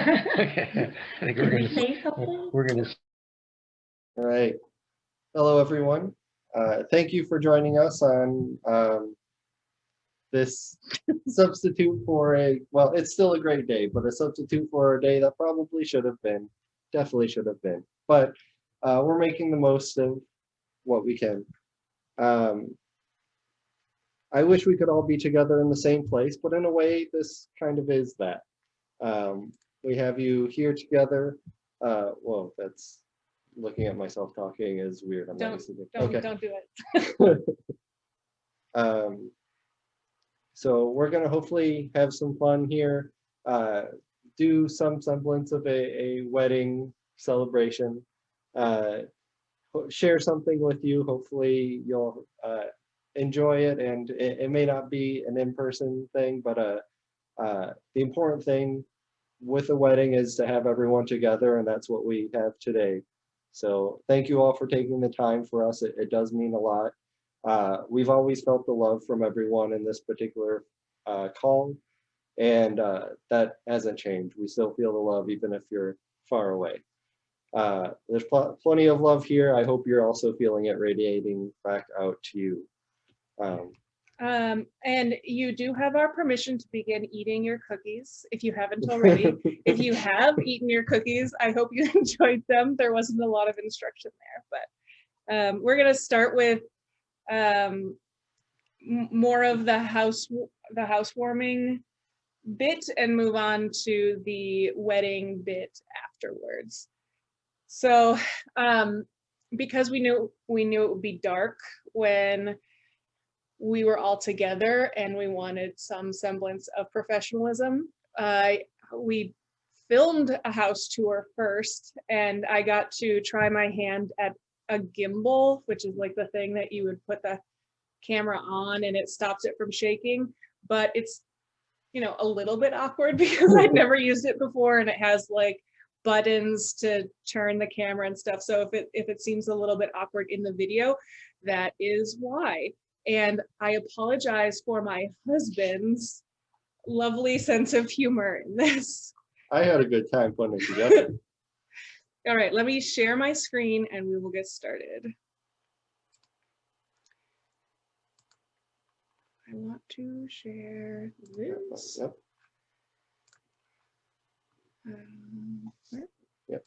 Okay. I think Did we say something? we're gonna. All right. Hello, everyone. Thank you for joining us on this substitute for well, it's still a great day, but a substitute for a day that probably should have been, definitely should have been. But we're making the most of what we can. I wish we could all be together in the same place, but in a way, this kind of is that. We have you here together. Well, that's looking at myself talking is weird. I'm not used to it. Don't do it. So we're gonna hopefully have some fun here, do some semblance of a wedding celebration, share something with you. Hopefully you'll enjoy it, and it may not be an in-person thing, but the important thing with a wedding is to have everyone together, and that's what we have today. So thank you all for taking the time for us. It does mean a lot. We've always felt the love from everyone in this particular call, and that hasn't changed. We still feel the love even if you're far away. There's plenty of love here. I hope you're also feeling it radiating back out to you. And you do have our permission to begin eating your cookies if you haven't already. If you have eaten your cookies, I hope you enjoyed them. There wasn't a lot of instruction there, but we're going to start with more of the housewarming bit and move on to the wedding bit afterwards. So because we knew it would be dark when we were all together and we wanted some semblance of professionalism, we filmed a house tour first, and I got to try my hand at a gimbal, which is like the thing that you would put the camera on and it stops it from shaking, but it's, you know, a little bit awkward because I'd never used it before, and it has like buttons to turn the camera and stuff. So if it seems a little bit awkward in the video, that is why. And I apologize for my husband's lovely sense of humor in this. I had a good time putting it together. All right, let me share my screen and we will get started. I want to share this. Yep. Yep.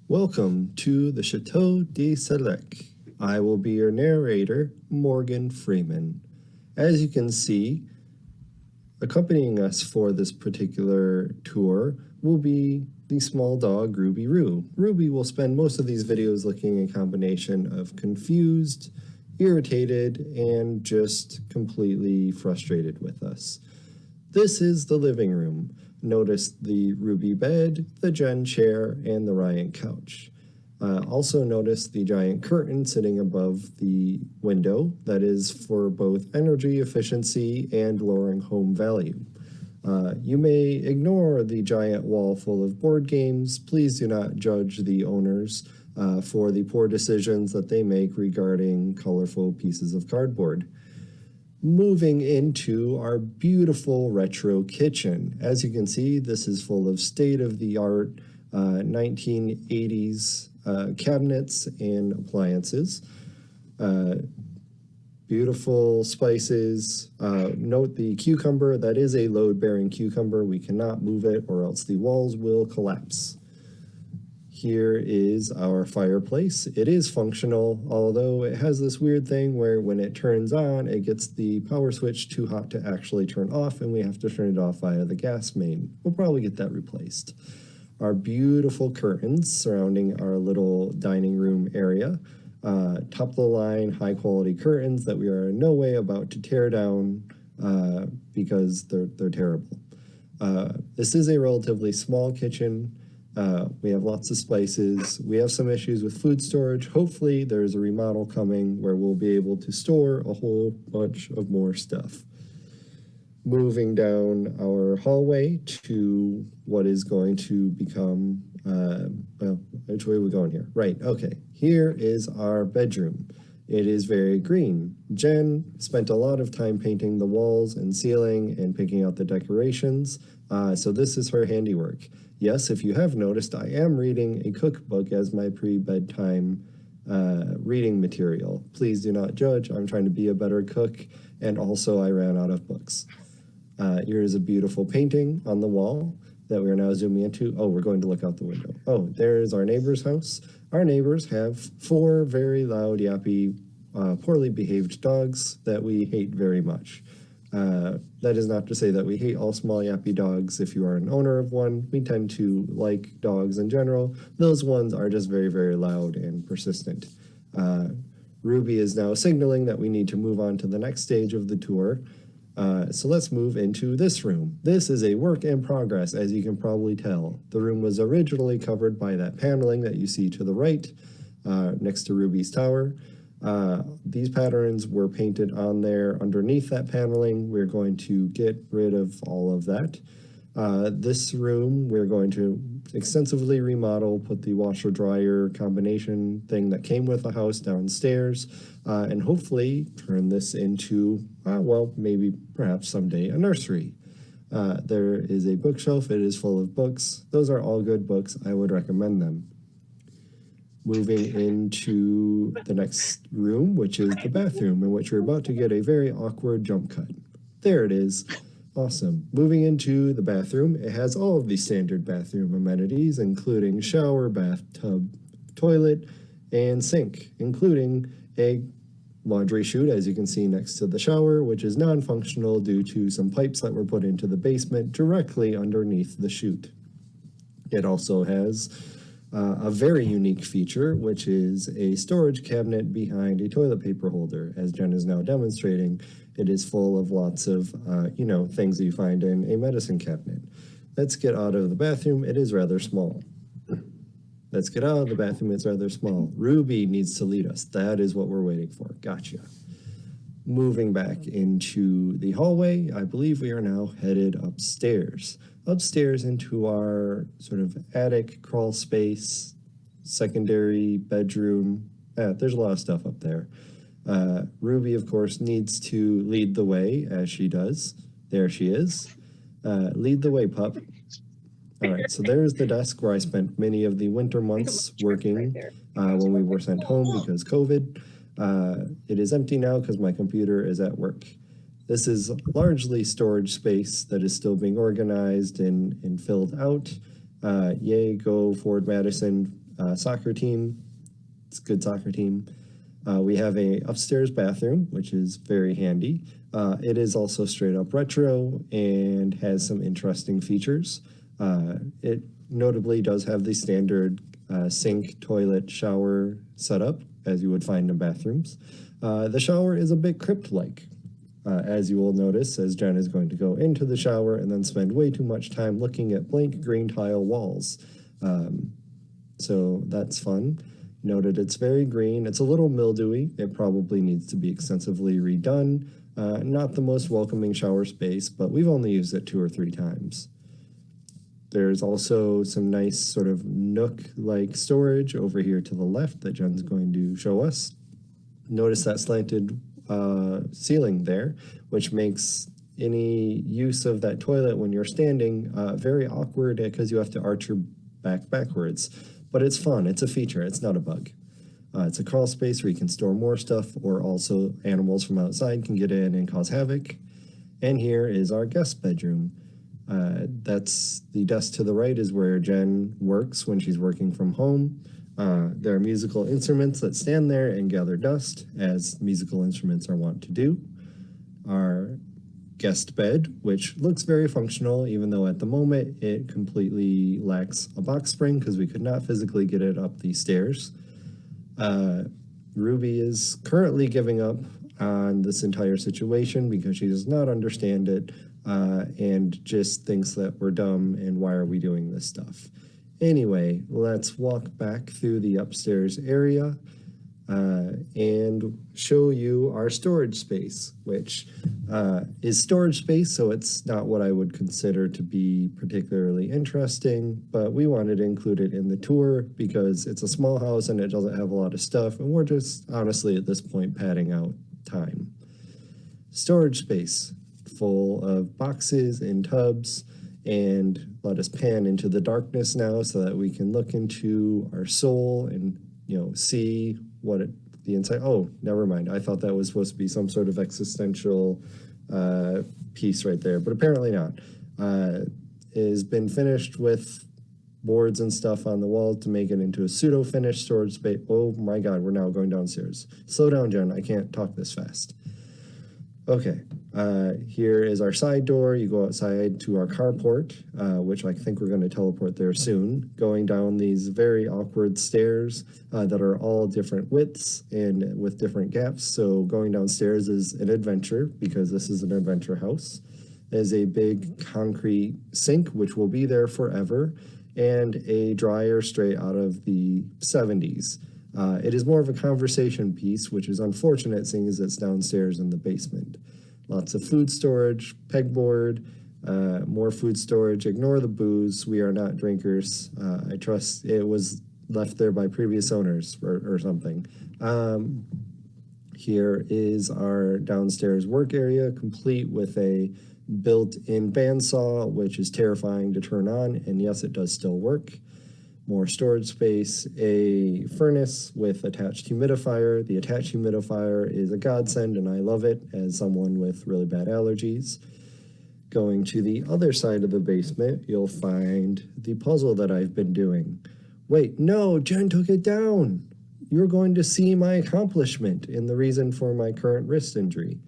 Welcome to the Chateau de Sellecks. I will be your narrator, Morgan Freeman. As you can see, accompanying us for this particular tour will be the small dog, Ruby Roo. Ruby will spend most of these videos looking a combination of confused, irritated, and just completely frustrated with us. This is the living room. Notice the Ruby bed, the Jen chair, and the Ryan couch. Also notice the giant curtain sitting above the window that is for both energy efficiency and lowering home value. You may ignore the giant wall full of board games. Please do not judge the owners for the poor decisions that they make regarding colorful pieces of cardboard. Moving into our beautiful retro kitchen. As you can see, this is full of state-of-the-art 1980s cabinets and appliances. Beautiful spices. Note the cucumber. That is a load-bearing cucumber. We cannot move it or else the walls will collapse. Here is our fireplace. It is functional, although it has this weird thing where when it turns on, it gets the power switch too hot to actually turn off, and we have to turn it off via the gas main. We'll probably get that replaced. Our beautiful curtains surrounding our little dining room area. Top of the line, high quality curtains that we are in no way about to tear down because they're terrible. This is a relatively small kitchen. We have lots of spices. We have some issues with food storage. Hopefully there's a remodel coming where we'll be able to store a whole bunch of more stuff. Moving down our hallway to what is going to become, well, which way are we going here? Right, okay. Here is our bedroom. It is very green. Jen spent a lot of time painting the walls and ceiling and picking out the decorations, so this is her handiwork. Yes, if you have noticed, I am reading a cookbook as my pre-bedtime reading material. Please do not judge. I'm trying to be a better cook, and also I ran out of books. Here is a beautiful painting on the wall that we are now zooming into. Oh, we're going to look out the window. Oh, there's our neighbor's house. Our neighbors have 4 very loud, yappy, poorly behaved dogs that we hate very much. That is not to say that we hate all small yappy dogs. If you are an owner of one, we tend to like dogs in general. Those ones are just very, very loud and persistent. Ruby is now signaling that we need to move on to the next stage of the tour. So let's move into this room. This is a work in progress, as you can probably tell. The room was originally covered by that paneling that you see to the right, next to Ruby's tower. These patterns were painted on there underneath that paneling. We're going to get rid of all of that. This room, we're going to extensively remodel, put the washer dryer combination thing that came with the house downstairs, and hopefully turn this into, well, maybe perhaps someday a nursery. There is a bookshelf. It is full of books. Those are all good books. I would recommend them. Moving into the next room, which is the bathroom, in which we're about to get a very awkward jump cut. There it is. Awesome. Moving into the bathroom, it has all of the standard bathroom amenities, including shower, bathtub, toilet, and sink, including a laundry chute, as you can see next to the shower, which is non-functional due to some pipes that were put into the basement directly underneath the chute. It also has a very unique feature, which is a storage cabinet behind a toilet paper holder. As Jen is now demonstrating, it is full of lots of, things that you find in a medicine cabinet. Let's get out of the bathroom. It is rather small. Let's get out of the bathroom. It's rather small. Ruby needs to lead us. That is what we're waiting for. Gotcha. Moving back into the hallway, I believe we are now headed upstairs. Upstairs into our sort of attic crawl space, secondary bedroom. There's a lot of stuff up there. Ruby, of course, needs to lead the way, as she does. There she is. Lead the way, pup. All right, so there's the desk where I spent many of the winter months working when we were sent home because COVID. It is empty now because my computer is at work. This is largely storage space that is still being organized and filled out. Yay, go Ford Madison soccer team. It's a good soccer team. We have a upstairs bathroom, which is very handy. It is also straight up retro and has some interesting features. It notably does have the standard sink, toilet, shower setup, as you would find in bathrooms. The shower is a bit crypt-like, as you will notice, as Jen is going to go into the shower and then spend way too much time looking at blank green tile walls. So that's fun. Noted it's very green. It's a little mildewy. It probably needs to be extensively redone. Not the most welcoming shower space, but we've only used it 2 or 3 times. There's also some nice sort of nook-like storage over here to the left that Jen's going to show us. Notice that slanted ceiling there, which makes any use of that toilet when you're standing very awkward because you have to arch your back backwards. But it's fun. It's a feature. It's not a bug. It's a crawl space where you can store more stuff, or also animals from outside can get in and cause havoc. And here is our guest bedroom. That's the desk to the right is where Jen works when she's working from home. There are musical instruments that stand there and gather dust, as musical instruments are wont to do. Our guest bed, which looks very functional, even though at the moment it completely lacks a box spring because we could not physically get it up the stairs. Ruby is currently giving up on this entire situation because she does not understand it and just thinks that we're dumb and why are we doing this stuff. Anyway, let's walk back through the upstairs area. and show you our storage space, which is storage space, so it's not what I would consider to be particularly interesting, but we wanted to include it in the tour because it's a small house and it doesn't have a lot of stuff, and we're just honestly at this point padding out time. Storage space full of boxes and tubs, and let us pan into the darkness now so that we can look into our soul and see what the inside. Oh, never mind. I thought that was supposed to be some sort of existential piece right there, but apparently not. It has been finished with boards and stuff on the wall to make it into a pseudo-finished storage space. Oh my God, we're now going downstairs. Slow down, Jen. I can't talk this fast. Okay, here is our side door. You go outside to our carport, which I think we're going to teleport there soon, going down these very awkward stairs that are all different widths and with different gaps. So going downstairs is an adventure because this is an adventure house. There's a big concrete sink, which will be there forever, and a dryer straight out of the 70s. It is more of a conversation piece, which is unfortunate seeing as it's downstairs in the basement. Lots of food storage, pegboard, more food storage. Ignore the booze. We are not drinkers. I trust it was left there by previous owners or something. Here is our downstairs work area, complete with a built-in bandsaw, which is terrifying to turn on, and yes, it does still work. More storage space, a furnace with attached humidifier. The attached humidifier is a godsend, and I love it as someone with really bad allergies. Going to the other side of the basement, you'll find the puzzle that I've been doing. Wait, no, Jen took it down. You're going to see my accomplishment and the reason for my current wrist injury.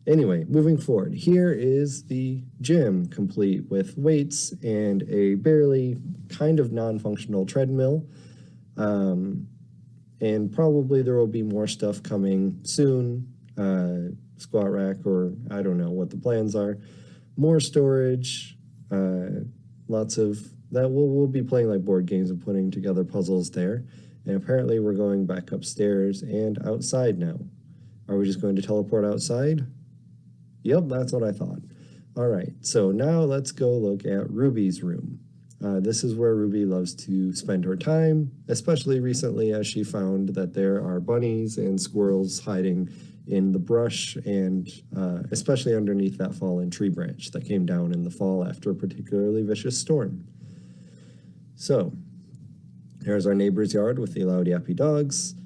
Anyway, moving forward, here is the gym complete with weights and a barely kind of non-functional treadmill. And probably there will be more stuff coming soon, squat rack, or I don't know what the plans are. More storage, lots of that. We'll be playing like board games and putting together puzzles there. And apparently we're going back upstairs and outside now. Are we just going to teleport outside? Yep, that's what I thought. All right, so now let's go look at Ruby's room. This is where Ruby loves to spend her time, especially recently as she found that there are bunnies and squirrels hiding in the brush and especially underneath that fallen tree branch that came down in the fall after a particularly vicious storm. So, here's our neighbor's yard with the loud yappy dogs.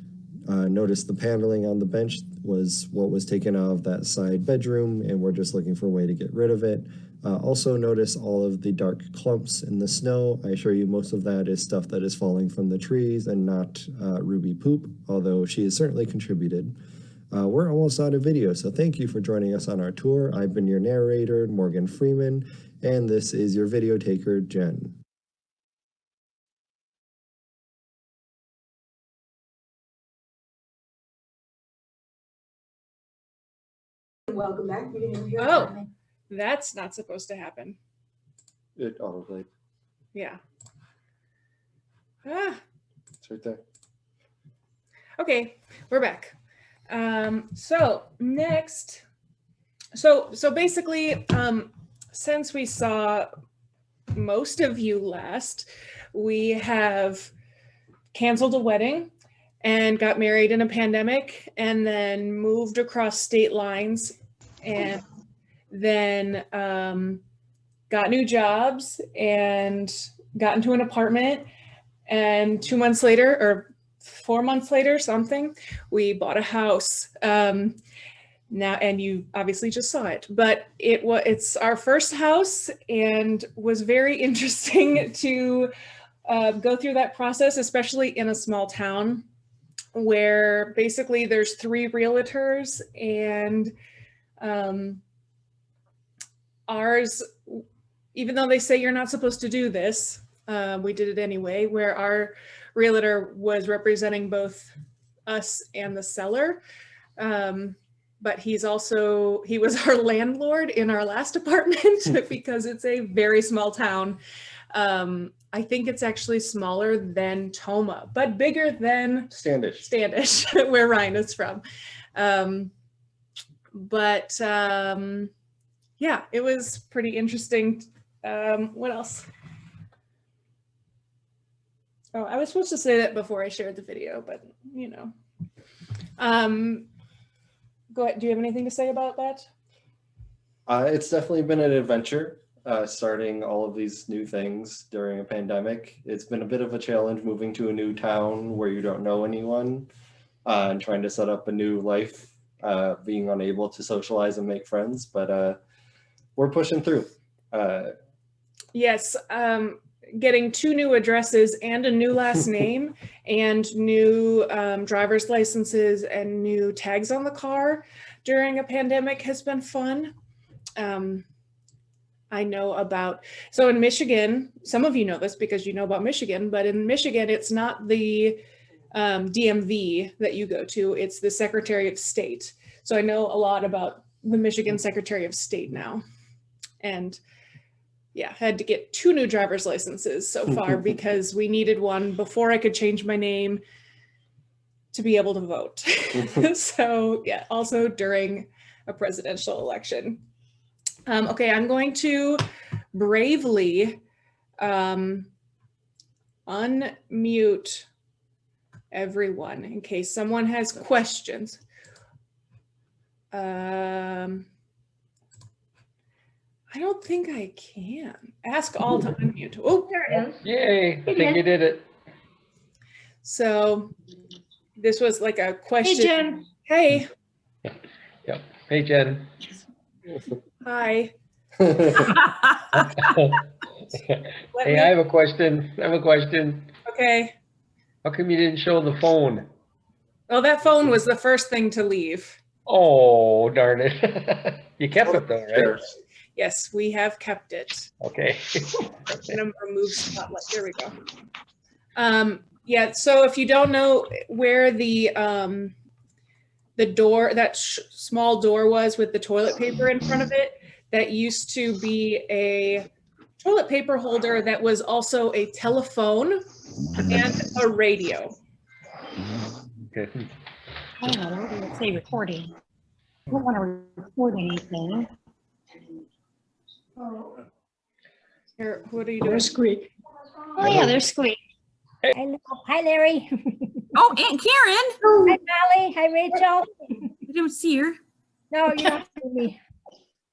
Notice the paneling on the bench was what was taken out of that side bedroom, and we're just looking for a way to get rid of it. Also notice all of the dark clumps in the snow. I assure you most of that is stuff that is falling from the trees and not Ruby poop, although she has certainly contributed. We're almost out of video, so thank you for joining us on our tour. I've been your narrator, Morgan Freeman, and this is your video taker, Jen. Welcome back. We didn't hear Oh. anything. That's not supposed to happen. It autoplayed. Yeah. Ah, It's right there. okay, we're back. So next, so basically, since we saw most of you last, we have canceled a wedding and got married in a pandemic and then moved across state lines and then got new jobs and got into an apartment, and 2 months later or 4 months later something, we bought a house. Now, and you obviously just saw it, but it's our first house and was very interesting to go through that process, especially in a small town where basically there's 3 realtors and ours, even though they say you're not supposed to do this, we did it anyway, where our realtor was representing both us and the seller. But he was our landlord in our last apartment because it's a very small town. I think it's actually smaller than Toma, but bigger than Standish. Standish, where Ryan is from. Yeah, it was pretty interesting. What else? Oh, I was supposed to say that before I shared the video, but you know. Go ahead. Do you have anything to say about that? It's definitely been an adventure, starting all of these new things during a pandemic. It's been a bit of a challenge moving to a new town where you don't know anyone, and trying to set up a new life, being unable to socialize and make friends, but we're pushing through. Yes, getting 2 new addresses and a new last name and new driver's licenses and new tags on the car during a pandemic has been fun. I know about, so in Michigan, some of you know this because you know about Michigan, but in Michigan, it's not the DMV that you go to, it's the Secretary of State. So I know a lot about the Michigan Secretary of State now. And yeah, had to get 2 new driver's licenses so far because we needed one before I could change my name to be able to vote. So yeah, also during a presidential election. Okay, I'm going to bravely unmute everyone in case someone has questions. I don't think I can. Ask all to unmute. Oh, There it is. Yay, I think you did it. so this was like a Hey, question. Jen. Hey, Yep. Hey, Jen. hi. Hey, Let I me, have a question. okay. How come you didn't show the phone? Well, that phone was the first thing to leave. Oh, darn it. You kept it though, right? Sure. Yes, we have kept it. Okay. I'm gonna remove spotlight. There we go. Yeah, so if you don't know where the door, that small door was with the toilet paper in front of it, that used to be a toilet paper holder that was also a telephone and a radio. Okay. I don't know, let's say recording. I don't want to record anything. Here, what are you doing? Squeak. Oh yeah, there's Squeak. Hello. Hi, Larry. Oh, Aunt Karen. Hi, Molly. Hi, Rachel. I don't see her. No, you don't see me.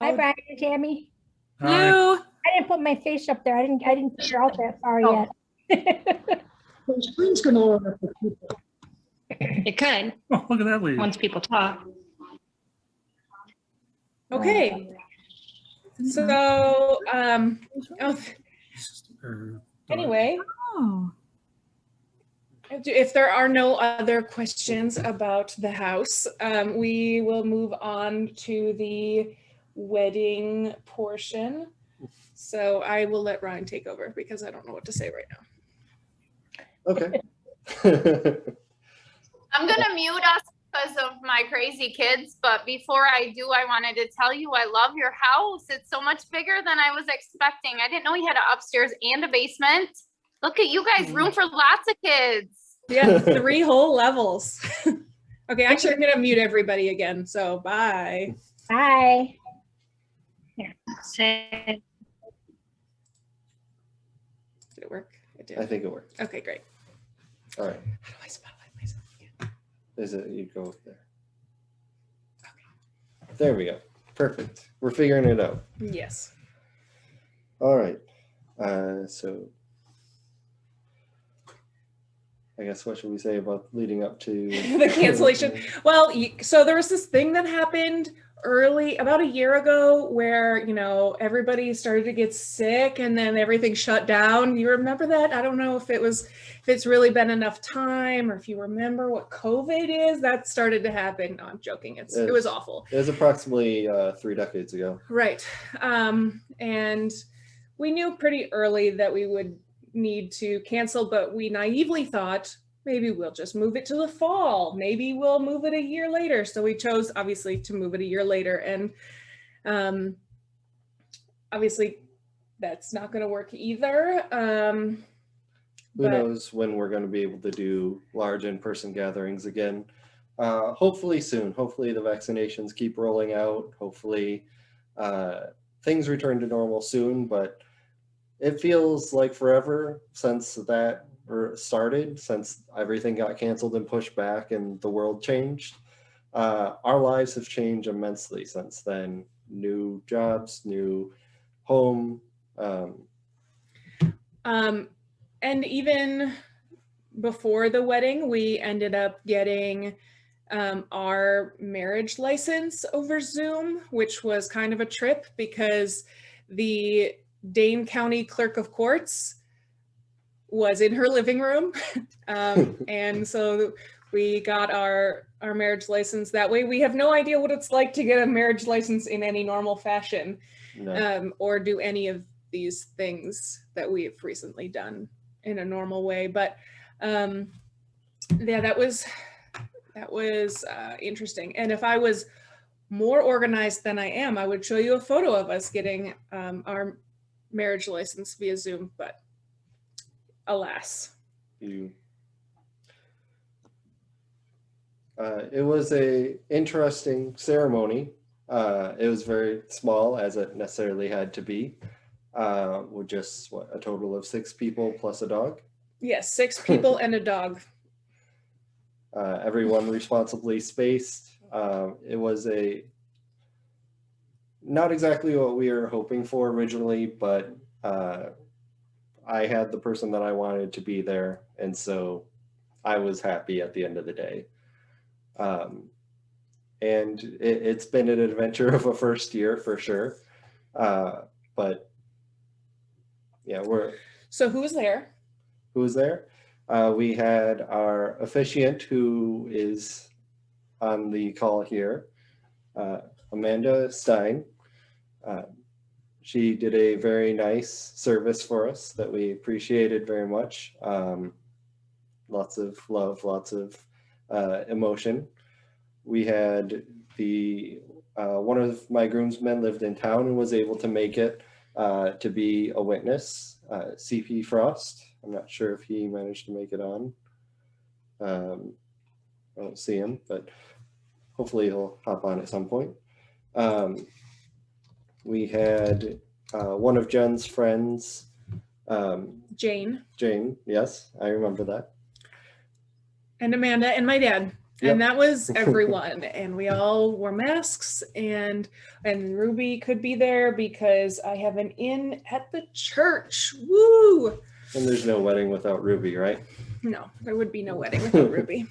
Hi, Brian and Tammy. Hello. I didn't put my face up there. I didn't get her out that far Oh. yet. The screen's gonna lower up for people. It could, Oh, look at that lady. once people talk. Okay, so anyway, Oh, if there are no other questions about the house, we will move on to the wedding portion. So I will let Ryan take over because I don't know what to say right now. Okay. I'm gonna mute us because of my crazy kids, but before I do, I wanted to tell you I love your house. It's so much bigger than I was expecting. I didn't know you had an upstairs and a basement. Look at you guys, room for lots of kids. Yeah, 3 whole levels. Okay, actually, I'm gonna mute everybody again, so bye. Hi. Say, Did it work? It I did. think it worked. Okay, great. All right. How do I spotlight myself again? Is it, you go there. There we go. Perfect. We're figuring it out. Yes. All right. So I guess what should we say about leading up to The cancellation. Well, so there was this thing that happened about a year ago where, you know, everybody started to get sick and then everything shut down. You remember that? I don't know if it's really been enough time or if you remember what COVID is. That started to happen. No, I'm joking. It was awful. It was approximately 3 decades ago. Right. And we knew pretty early that we would need to cancel, but we naively thought maybe we'll just move it to the fall. Maybe we'll move it a year later. So we chose obviously to move it a year later. And obviously that's not going to work either. Who But- knows when we're going to be able to do large in-person gatherings again. Hopefully soon. Hopefully the vaccinations keep rolling out. Hopefully things return to normal soon, but it feels like forever since that started, since everything got canceled and pushed back and the world changed. Our lives have changed immensely since then. New jobs, new home. And even before the wedding, we ended up getting our marriage license over Zoom, which was kind of a trip because the Dane County Clerk of Courts was in her living room. And so we got our marriage license that way. We have no idea what it's like to get a marriage license in any normal fashion, No. or do any of these things that we have recently done in a normal way. But yeah, that was interesting. And if I was more organized than I am, I would show you a photo of us getting our marriage license via Zoom, but alas. It was a interesting ceremony. It was very small, as it necessarily had to be, with just a total of 6 people plus a dog. Yes, 6 people and a dog. Everyone responsibly spaced. It was not exactly what we were hoping for originally, but I had the person that I wanted to be there, and so I was happy at the end of the day. And it's been an adventure of a first year for sure. But yeah, So who was there? Who was there? We had our officiant, who is on the call here, Amanda Stein. She did a very nice service for us that we appreciated very much. Lots of love, lots of emotion. We had one of my groomsmen lived in town and was able to make it to be a witness, CP Frost. I'm not sure if he managed to make it on. I don't see him, but hopefully he'll hop on at some point. We had one of Jen's friends. Jane. Jane, yes, I remember that. And Amanda and my dad. Yep. And that was everyone. And we all wore masks, and Ruby could be there because I have an in at the church. Woo! And there's no wedding without Ruby, right? No, there would be no wedding without Ruby.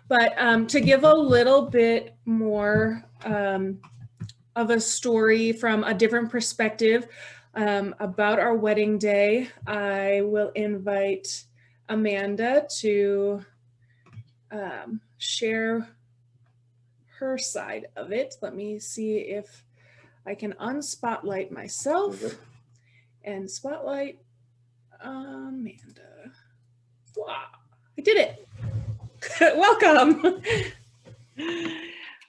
But to give a little bit more of a story from a different perspective about our wedding day, I will invite Amanda to share her side of it. Let me see if I can unspotlight myself and spotlight Amanda. Wow, I did it. Welcome.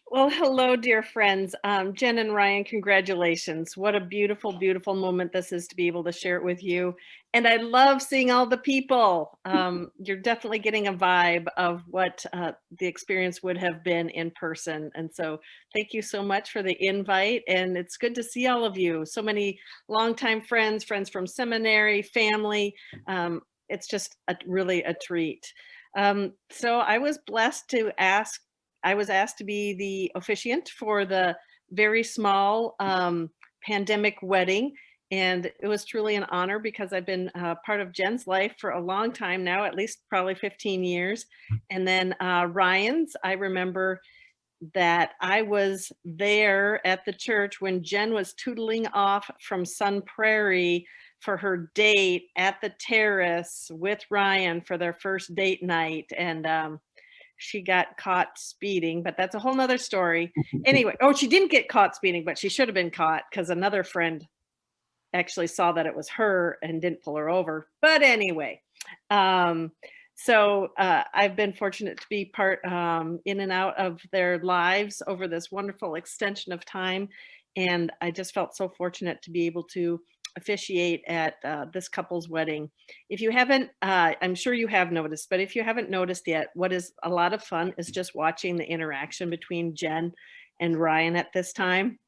Well, hello, dear friends. Jen and Ryan, congratulations. What a beautiful, beautiful moment this is to be able to share it with you. And I love seeing all the people. You're definitely getting a vibe of what the experience would have been in person. And so thank you so much for the invite. And it's good to see all of you. So many longtime friends, friends from seminary, family. It's just really a treat. So I was blessed to I was asked to be the officiant for the very small pandemic wedding. And it was truly an honor because I've been part of Jen's life for a long time now, at least probably 15 years. And then Ryan's, I remember that I was there at the church when Jen was tootling off from Sun Prairie for her date at the terrace with Ryan for their first date night. And she got caught speeding, but that's a whole nother story. Anyway, she didn't get caught speeding, but she should have been caught because another friend actually saw that it was her and didn't pull her over. But anyway, so I've been fortunate to be part in and out of their lives over this wonderful extension of time. And I just felt so fortunate to be able to officiate at this couple's wedding. If you haven't, I'm sure you have noticed, but if you haven't noticed yet, what is a lot of fun is just watching the interaction between Jen and Ryan at this time,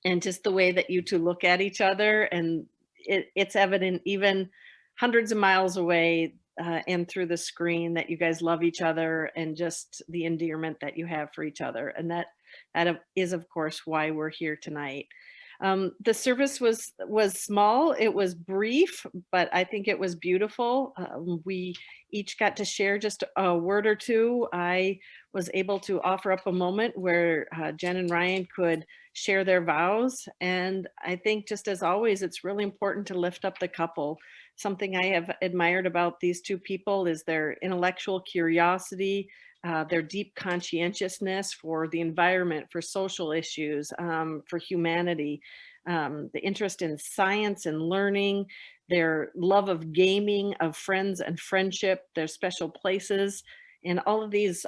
and just the way that you two look at each other. And it's evident even hundreds of miles away and through the screen that you guys love each other, and just the endearment that you have for each other. And that is, of course, why we're here tonight. The service was small, it was brief, but I think it was beautiful. We each got to share just a word or two. I was able to offer up a moment where Jen and Ryan could share their vows. And I think, just as always, it's really important to lift up the couple. Something I have admired about these two people is their intellectual curiosity, their deep conscientiousness for the environment, for social issues, for humanity, the interest in science and learning, their love of gaming, of friends and friendship, their special places. And all of these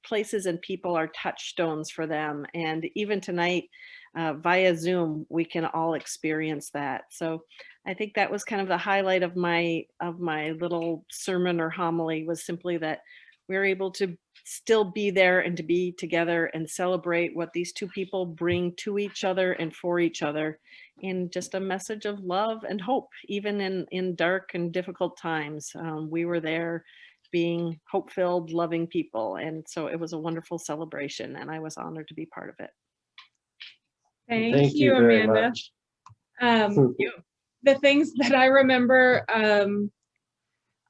places and people are touchstones for them. And even tonight, via Zoom, we can all experience that. So I think that was kind of the highlight of my little sermon or homily, was simply that we're able to still be there and to be together and celebrate what these two people bring to each other and for each other, in just a message of love and hope, even in dark and difficult times. We were there being hope-filled, loving people. And so it was a wonderful celebration, and I was honored to be part of it. Thank you, very Amanda. much. The things that I remember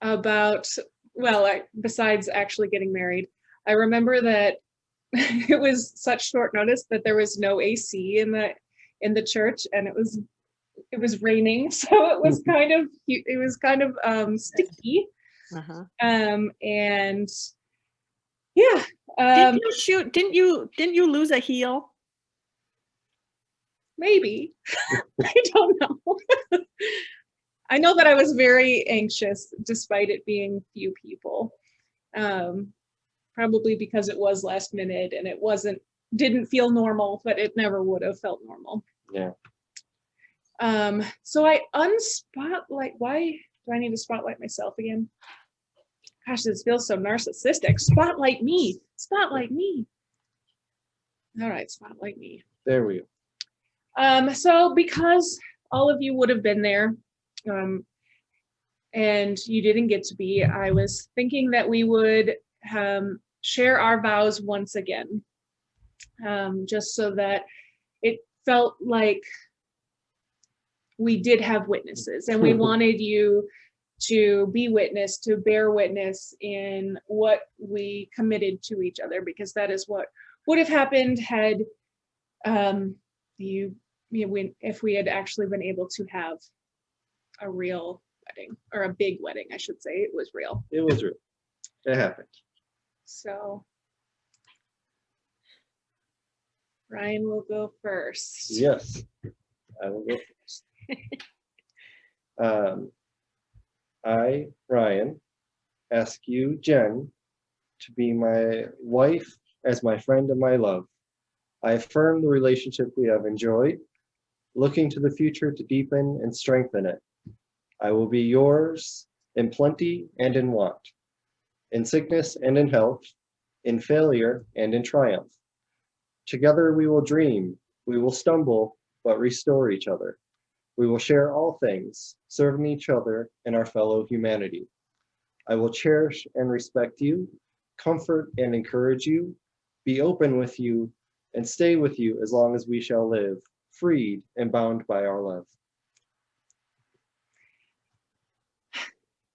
about, well, besides actually getting married, I remember that it was such short notice that there was no AC in the church, and it was raining, so it was kind of sticky. And yeah. Didn't you lose a heel? Maybe. I don't know. I know that I was very anxious despite it being few people. Probably because it was last minute and it didn't feel normal, but it never would have felt normal. Yeah. So I unspotlight. Why do I need to spotlight myself again? Gosh, this feels so narcissistic. Spotlight me. Spotlight me. All right, spotlight me. There we go. So because all of you would have been there, and you didn't get to be, I was thinking that we would share our vows once again, just so that it felt like we did have witnesses, and we wanted you to be witness, to bear witness in what we committed to each other, because that is what would have happened had if we had actually been able to have a real wedding, or a big wedding, I should say. It was real. It was real. It happened. So Ryan will go first. Yes, I will go first. I, Ryan, ask you, Jen, to be my wife as my friend and my love. I affirm the relationship we have enjoyed, looking to the future to deepen and strengthen it. I will be yours in plenty and in want, in sickness and in health, in failure and in triumph. Together we will dream, we will stumble, but restore each other. We will share all things, serving each other and our fellow humanity. I will cherish and respect you, comfort and encourage you, be open with you, and stay with you as long as we shall live, freed and bound by our love.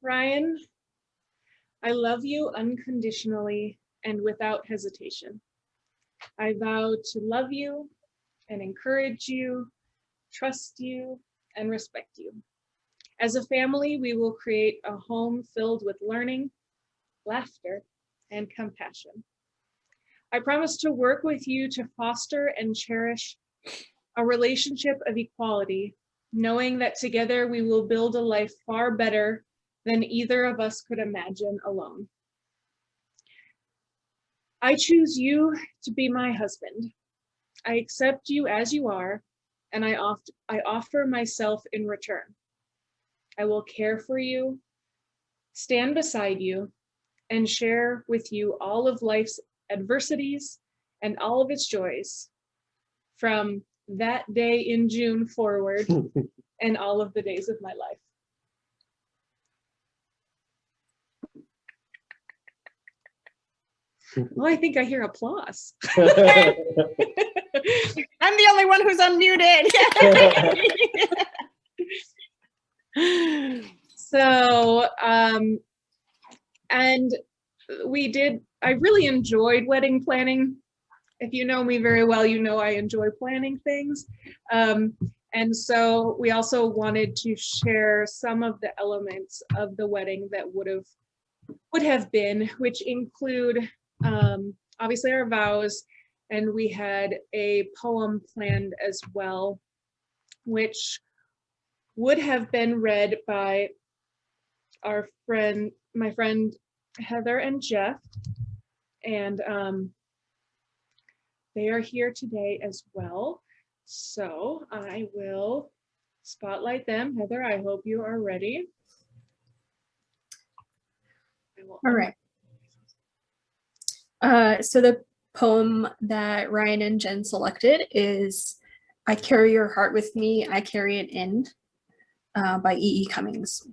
Ryan, I love you unconditionally and without hesitation. I vow to love you and encourage you, trust you, and respect you. As a family, we will create a home filled with learning, laughter, and compassion. I promise to work with you to foster and cherish a relationship of equality, knowing that together we will build a life far better than either of us could imagine alone. I choose you to be my husband. I accept you as you are and I offer myself in return. I will care for you, stand beside you, and share with you all of life's adversities and all of its joys from that day in June forward and all of the days of my life. Well, I think I hear applause. I'm the only one who's unmuted. So, and I really enjoyed wedding planning. If you know me very well, you know I enjoy planning things. And so we also wanted to share some of the elements of the wedding that would have been, which include obviously our vows, and we had a poem planned as well, which would have been read by my friend Heather and Jeff, and they are here today as well. So I will spotlight them. Heather, I hope you are ready. All right. So the poem that Ryan and Jen selected is I Carry Your Heart With Me, I Carry It In by E.E. Cummings.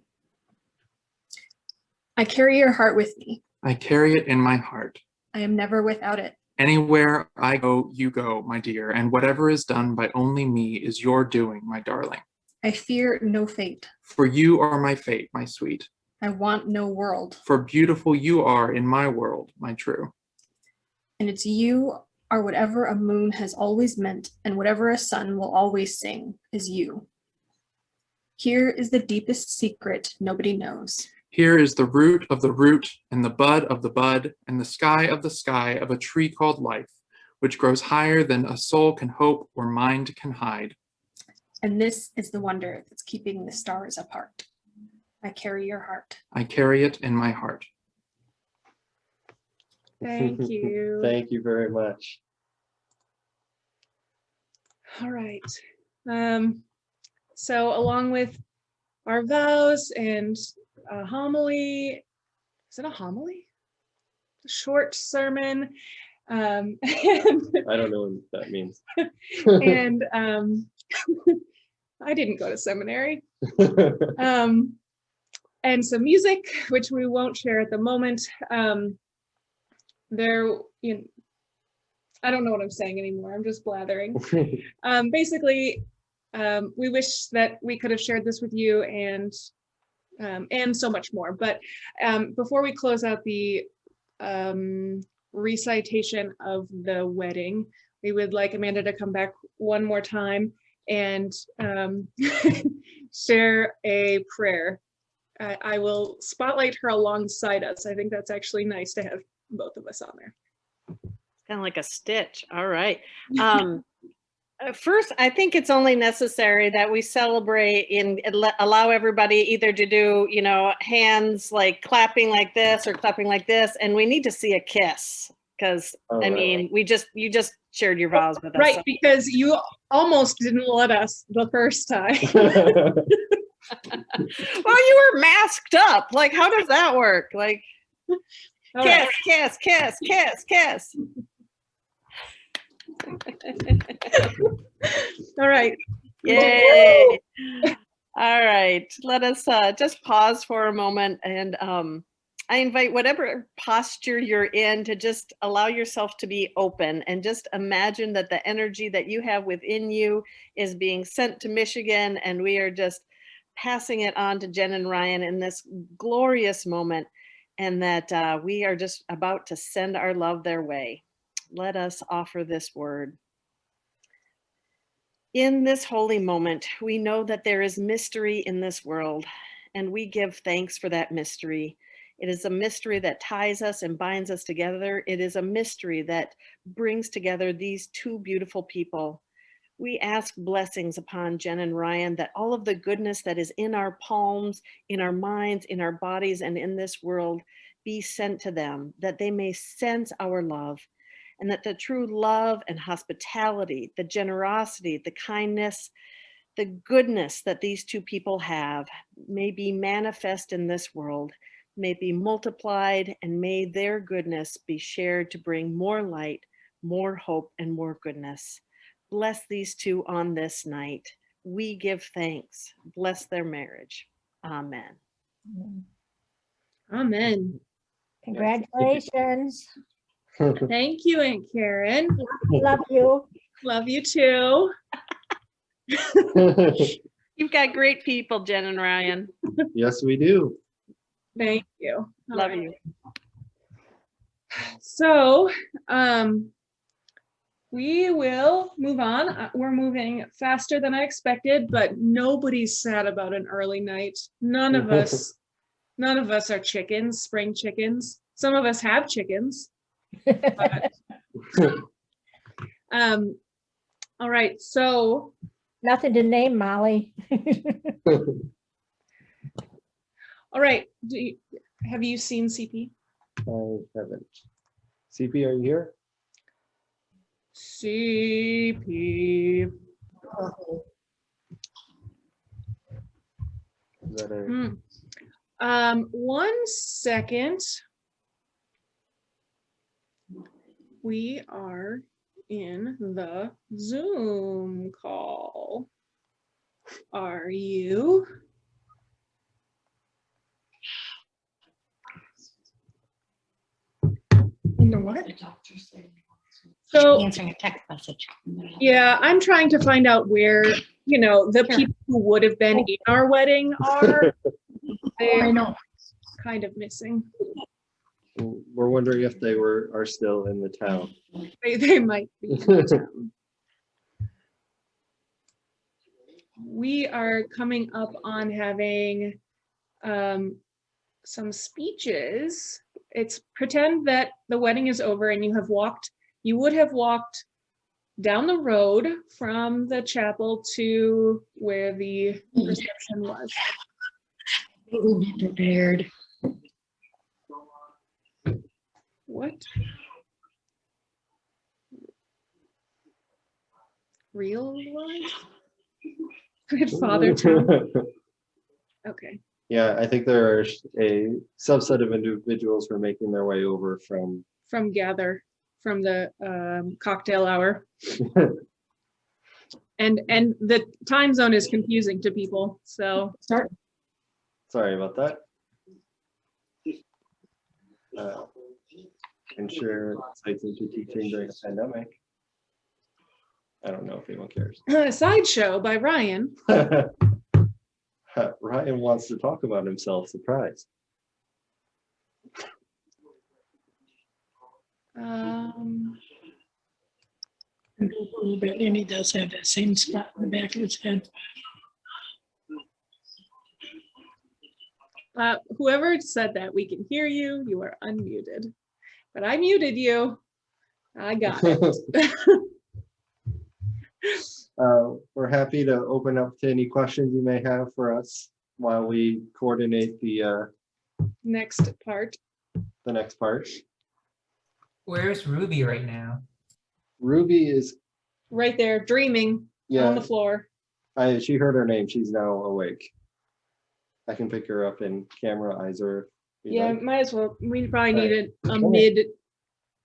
I carry your heart with me. I carry it in my heart. I am never without it. Anywhere I go, you go, my dear, and whatever is done by only me is your doing, my darling. I fear no fate. For you are my fate, my sweet. I want no world. For beautiful you are in my world, my true. And it's you are whatever a moon has always meant, and whatever a sun will always sing is you. Here is the deepest secret nobody knows. Here is the root of the root, and the bud of the bud, and the sky of a tree called life, which grows higher than a soul can hope or mind can hide. And this is the wonder that's keeping the stars apart. I carry your heart. I carry it in my heart. Thank you. Thank you very much. All right. So along with our vows and a homily, is it a homily? A short sermon. And, I don't know what that means. and I didn't go to seminary. And some music, which we won't share at the moment. I don't know what I'm saying anymore. I'm just blathering. Basically, we wish that we could have shared this with you and so much more. But before we close out the recitation of the wedding, we would like Amanda to come back one more time and share a prayer. I will spotlight her alongside us. I think that's actually nice to have both of us on there. Kind of like a stitch. All right. First, I think it's only necessary that we celebrate and allow everybody either to do, hands like clapping like this or clapping like this. And we need to see a kiss because I mean, you just shared your vows with us. Right, so. because you almost didn't let us the first time. Well, you were masked up. Like, how does that work? Like, kiss, kiss, kiss, kiss, kiss. All right. Yay. All right. Let us just pause for a moment, and I invite whatever posture you're in to just allow yourself to be open and just imagine that the energy that you have within you is being sent to Michigan, and we are just passing it on to Jen and Ryan in this glorious moment, and that we are just about to send our love their way. Let us offer this word. In this holy moment, we know that there is mystery in this world, and we give thanks for that mystery. It is a mystery that ties us and binds us together. It is a mystery that brings together these two beautiful people. We ask blessings upon Jen and Ryan, that all of the goodness that is in our palms, in our minds, in our bodies, and in this world be sent to them, that they may sense our love, and that the true love and hospitality, the generosity, the kindness, the goodness that these two people have may be manifest in this world, may be multiplied, and may their goodness be shared to bring more light, more hope, and more goodness. Bless these two on this night. We give thanks. Bless their marriage. Amen. Amen. Congratulations. Thank you, Aunt Karen. Love you. Love you too. You've got great people, Jen and Ryan. Yes, we do. Thank you. All Love right. you. So, we will move on. We're moving faster than I expected, but nobody's sad about an early night. None of us are chickens, spring chickens. Some of us have chickens. But, all right, so. Nothing to name, Molly. All right, have you seen CP? I haven't. CP, are you here? CP. Is that a... 1 second. We are in the Zoom call. Are you? In the what? So Answering a text message. yeah, I'm trying to find out where, the people who would have been in our wedding are. I know. Kind of missing. We're wondering if they are still in the town. They might be in the town. We are coming up on having some speeches. It's pretend that the wedding is over and you would have walked down the road from the chapel to where the reception was. Be prepared. What? Real life? Good Father Tom. Okay. Yeah, I think there are a subset of individuals who are making their way over from the cocktail hour. And the time zone is confusing to people, so. Sorry about that. Ensure sites into teaching during a pandemic. I don't know if anyone cares. Sideshow by Ryan. Ryan wants to talk about himself, surprise. A little bit, and he does have that same spot in the back of his head. Whoever said that, we can hear you. You are unmuted. But I muted you. I got it. We're happy to open up to any questions you may have for us while we coordinate the next part. The next part. Where's Ruby right now? Ruby is right there, dreaming on the floor. She heard her name. She's now awake. I can pick her up in camera eyes or. Yeah, like. might as well. We probably needed a Come mid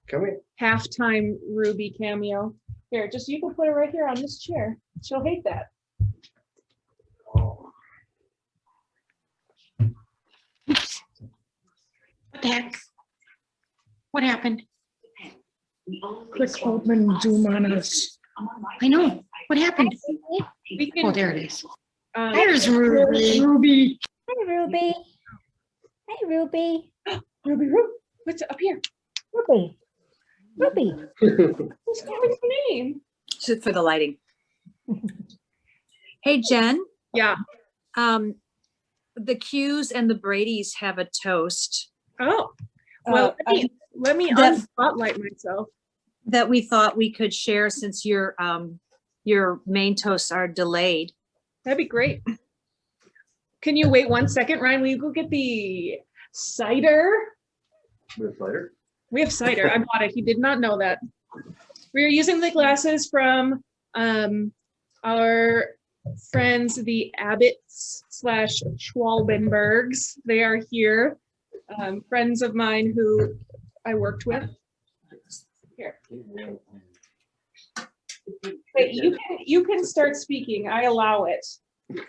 Come here. halftime Ruby cameo. Here, just you can put her right here on this chair. She'll hate that. What the heck? What happened? Click open Zoom on us. I know. What happened? We can, Oh, there it is. There's Ruby. Ruby. Hey, Ruby. Hey, Ruby. Ruby, what's up here? Ruby. Ruby. What's your name? Just for the lighting. Hey, Jen. Yeah. The Q's and the Bradys have a toast. Oh, well, let me unspotlight myself. That we thought we could share since your main toasts are delayed. That'd be great. Can you wait 1 second, Ryan? Will you go get the cider? We have cider? We have cider. I bought it. He did not know that. We are using the glasses from our friends, the Abbotts / Schwalbenbergs. They are here. Friends of mine who I worked with. Here. Hey, you can start speaking. I allow it.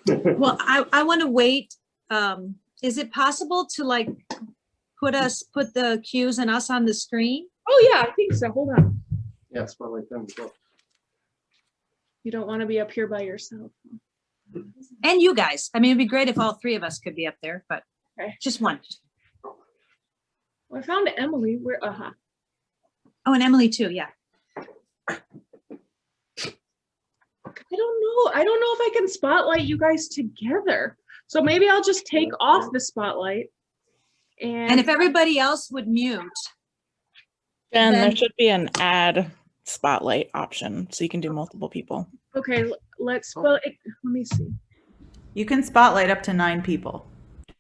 Well, I want to wait. Is it possible to like put the cues and us on the screen? Oh yeah, I think so. Hold on. Yeah, it's probably them as well. You don't want to be up here by yourself. And you guys. I mean, it'd be great if all three of us could be up there, but Okay. just one. Well, I found Emily. Where? Oh, and Emily too. Yeah. I don't know. I don't know if I can spotlight you guys together. So maybe I'll just take off the spotlight. And if everybody else would mute. Jen, there then- should be an add spotlight option so you can do multiple people. Okay, let me see. You can spotlight up to 9 people.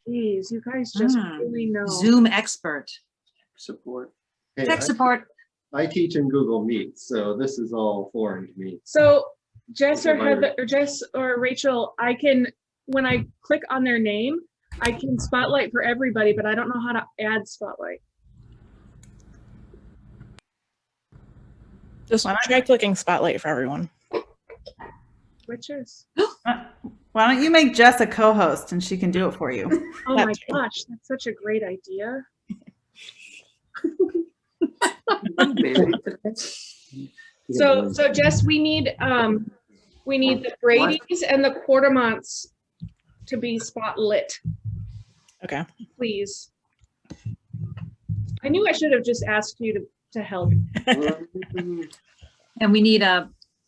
Jeez, you guys just really know. Zoom expert. Support. Tech support. I teach in Google Meet, so this is all foreign to me. So Jess or Okay, Heather or Jess or Rachel, I can, when I click on their name, I can spotlight for everybody, but I don't know how to add spotlight. Just try clicking spotlight for everyone. Which is? Why don't you make Jess a co-host and she can do it for you? Oh my gosh, that's such a great idea. So Jess, we need the Bradys and the Quartermonts to be spotlit. Okay. Please. I knew I should have just asked you to help. And we need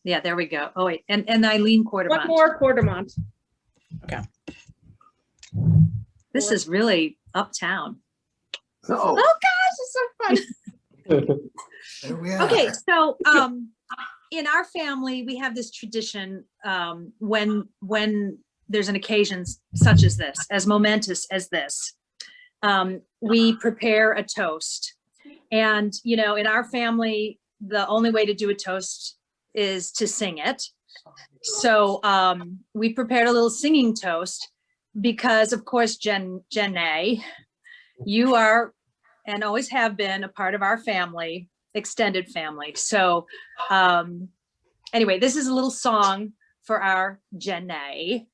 yeah, there we go. Oh wait, and Eileen Quartermont. One more Quartermont. Okay. This is really uptown. Oh gosh, it's so fun. Okay, so in our family, we have this tradition when there's an occasion such as this, as momentous as this, we prepare a toast. And, you know, in our family, the only way to do a toast is to sing it. So we prepared a little singing toast because, of course, Jenna, you are and always have been a part of our family, extended family. So anyway, this is a little song for our Jenna.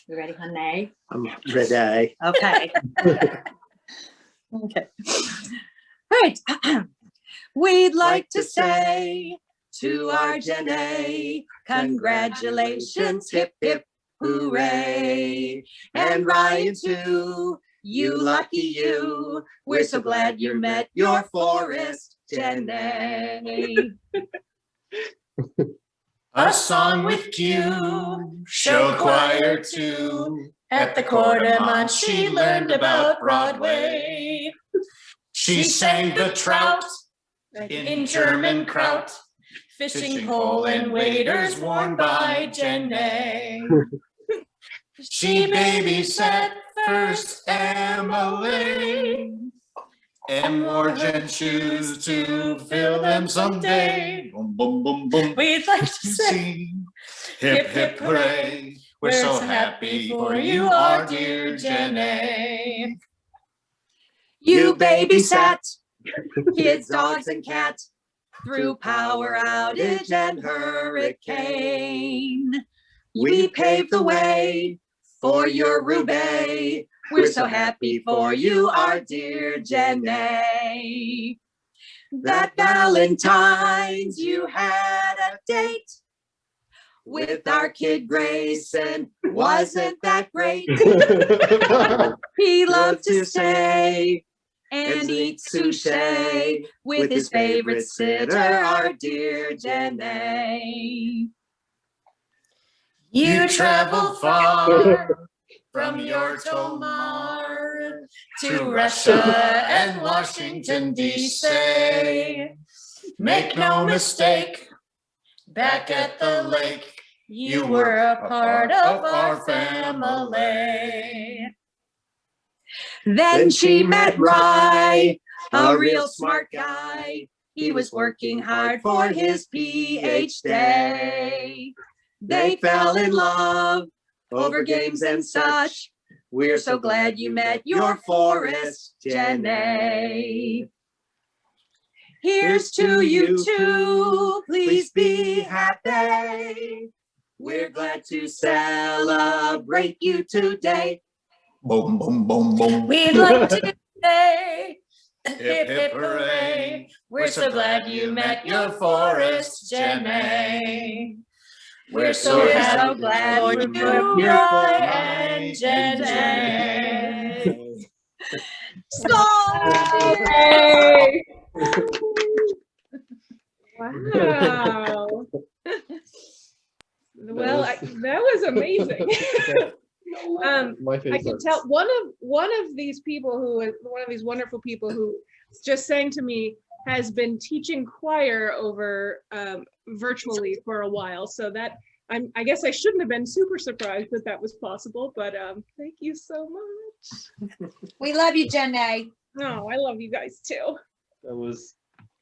You ready, honey? I'm ready. Okay. Okay. All right. We'd like to say to our Jenna, congratulations, hip, hip, hooray. And Ryan too, you lucky you. We're so glad you met your forest, Jenna. A song with cue, show choir too. At the Quartermont, she learned about Broadway. She sang the trout in German kraut, fishing pole and waders worn by Jenna. She babysat first Emily and wore Jen shoes to fill them someday. Boom, boom, boom, boom. We'd like to say, hip, hip, hooray. We're so happy for you, our dear Jenna. You babysat kids, dogs, and cats through power outage and hurricane. We paved the way for your Roubaix. We're so happy for you, our dear Jenna. That Valentine's you had a date with our kid Grayson. Wasn't that great? He loved to stay and eat sushi with his favorite sitter, our dear Jenna. You traveled far from your Tomar to Russia and Washington, D.C. Make no mistake, back at the lake, you were a part of our family. Then she met Rye, a real smart guy. He was working hard for his PH day. They fell in love over games and such. We're so glad you met your Forrest, Jenny. Here's to you too, please be happy. We're glad to celebrate you today. Boom, boom, boom, boom. We'd like to say, hip, hip, hooray. We're so glad you met your Forrest, Jenny. We're so glad for you, Roy and Jenny. Yay! Wow. Well, that was amazing. My face I can hurts. tell one of these people one of these wonderful people who just sang to me has been teaching choir over virtually for a while. So that I guess I shouldn't have been super surprised that that was possible, but thank you so much. We love you, Jenny. No, I love you guys too. That was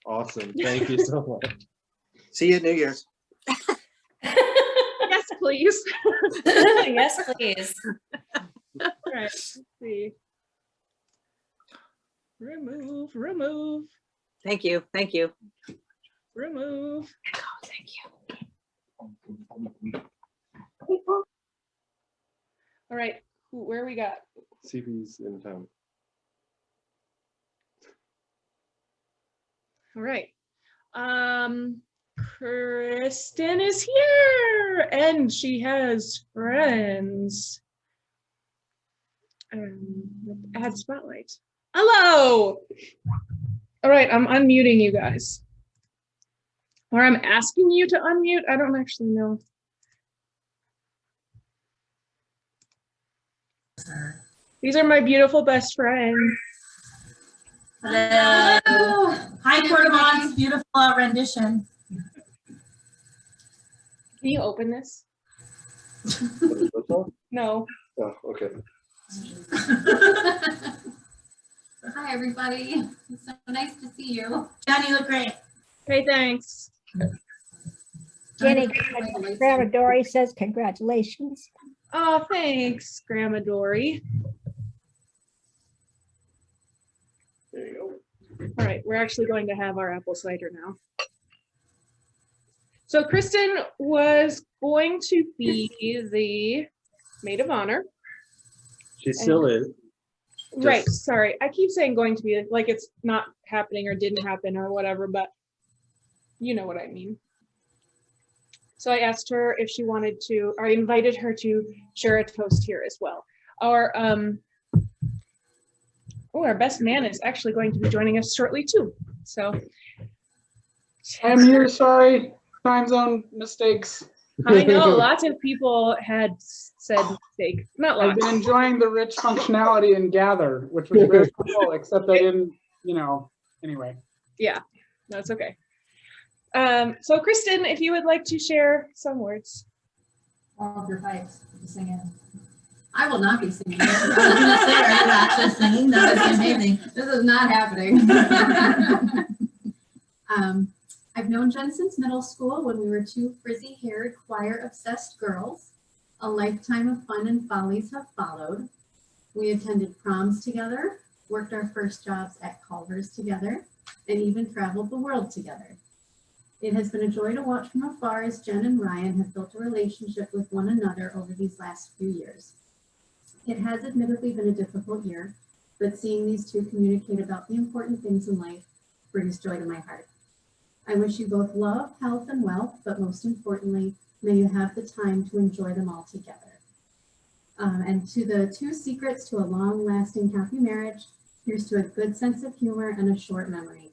awesome. Thank you so much. See you at New Year's. Yes, please. Yes, please. All right, let's see. Remove. Thank you. Thank you. Remove. Oh, thank you. All right, where we got? CP's in town. All right. Kristen is here and she has friends. Add spotlight. Hello. All right, I'm unmuting you guys. Or I'm asking you to unmute. I don't actually know. These are my beautiful best friends. Hello. Hi, Cordomon's beautiful rendition. Can you open this? No. Oh, okay. Hi, everybody. It's so nice to see you. Johnny, you look great. Hey, thanks. Jenny, Grandma Dory says congratulations. Oh, thanks, Grandma Dory. There you go. All right, we're actually going to have our apple cider now. So Kristen was going to be the maid of honor. She still is. Right, sorry. I keep saying going to be like it's not happening or didn't happen or whatever, but you know what I mean. So I asked her if she wanted to, or I invited her to share a toast here as well. Our best man is actually going to be joining us shortly too. So I'm here, sorry. Time zone mistakes. I know lots of people had said mistake. Not lots. I've been enjoying the rich functionality in Gather, which was very cool, except I didn't, anyway. Yeah, that's okay. So Kristen, if you would like to share some words. All of your pipes singing. I will not be singing. I was going to say, are you actually singing? That would be amazing. This is not happening. I've known Jen since middle school when we were two frizzy-haired, choir-obsessed girls. A lifetime of fun and follies have followed. We attended proms together, worked our first jobs at Culver's together, and even traveled the world together. It has been a joy to watch from afar as Jen and Ryan have built a relationship with one another over these last few years. It has admittedly been a difficult year, but seeing these two communicate about the important things in life brings joy to my heart. I wish you both love, health, and wealth, but most importantly, may you have the time to enjoy them all together. And to the two secrets to a long-lasting happy marriage, here's to a good sense of humor and a short memory.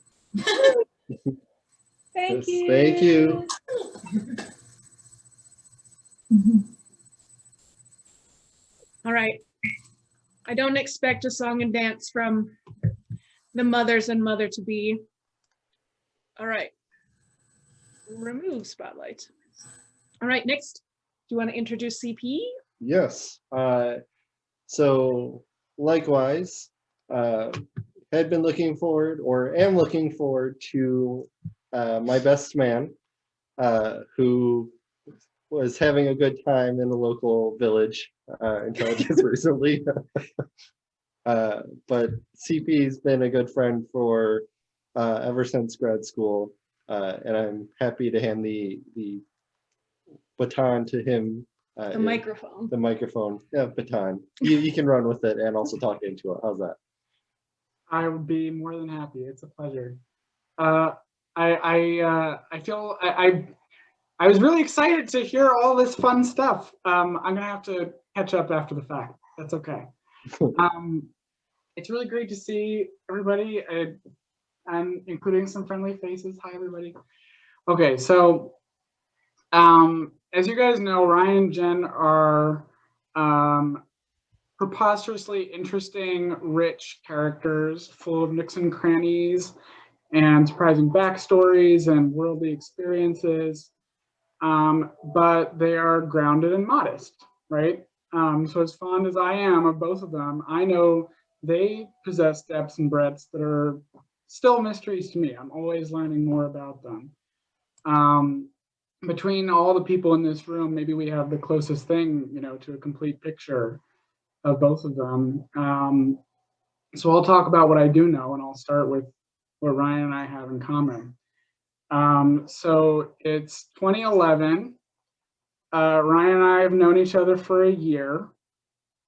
Thank Yes, you. thank you. All right. I don't expect a song and dance from the mothers and mother-to-be. All right. Remove spotlight. All right, next. Do you want to introduce CP? Yes. So likewise, had been looking forward, or am looking forward to my best man, who was having a good time in the local village until just recently. But CP's been a good friend for ever since grad school, and I'm happy to hand the baton to him. The microphone. The microphone, yeah, baton. You can run with it and also talk into it. How's that? I would be more than happy. It's a pleasure. I feel I was really excited to hear all this fun stuff. I'm gonna have to catch up after the fact. That's okay. It's really great to see everybody, and including some friendly faces. Hi, everybody. Okay, so as you guys know, Ryan and Jen are preposterously interesting, rich characters full of nooks and crannies and surprising backstories and worldly experiences. But they are grounded and modest, right? So as fond as I am of both of them, I know they possess depths and breadths that are still mysteries to me. I'm always learning more about them. Between all the people in this room, maybe we have the closest thing, to a complete picture of both of them. So I'll talk about what I do know, and I'll start with what Ryan and I have in common. So it's 2011. Ryan and I have known each other for a year.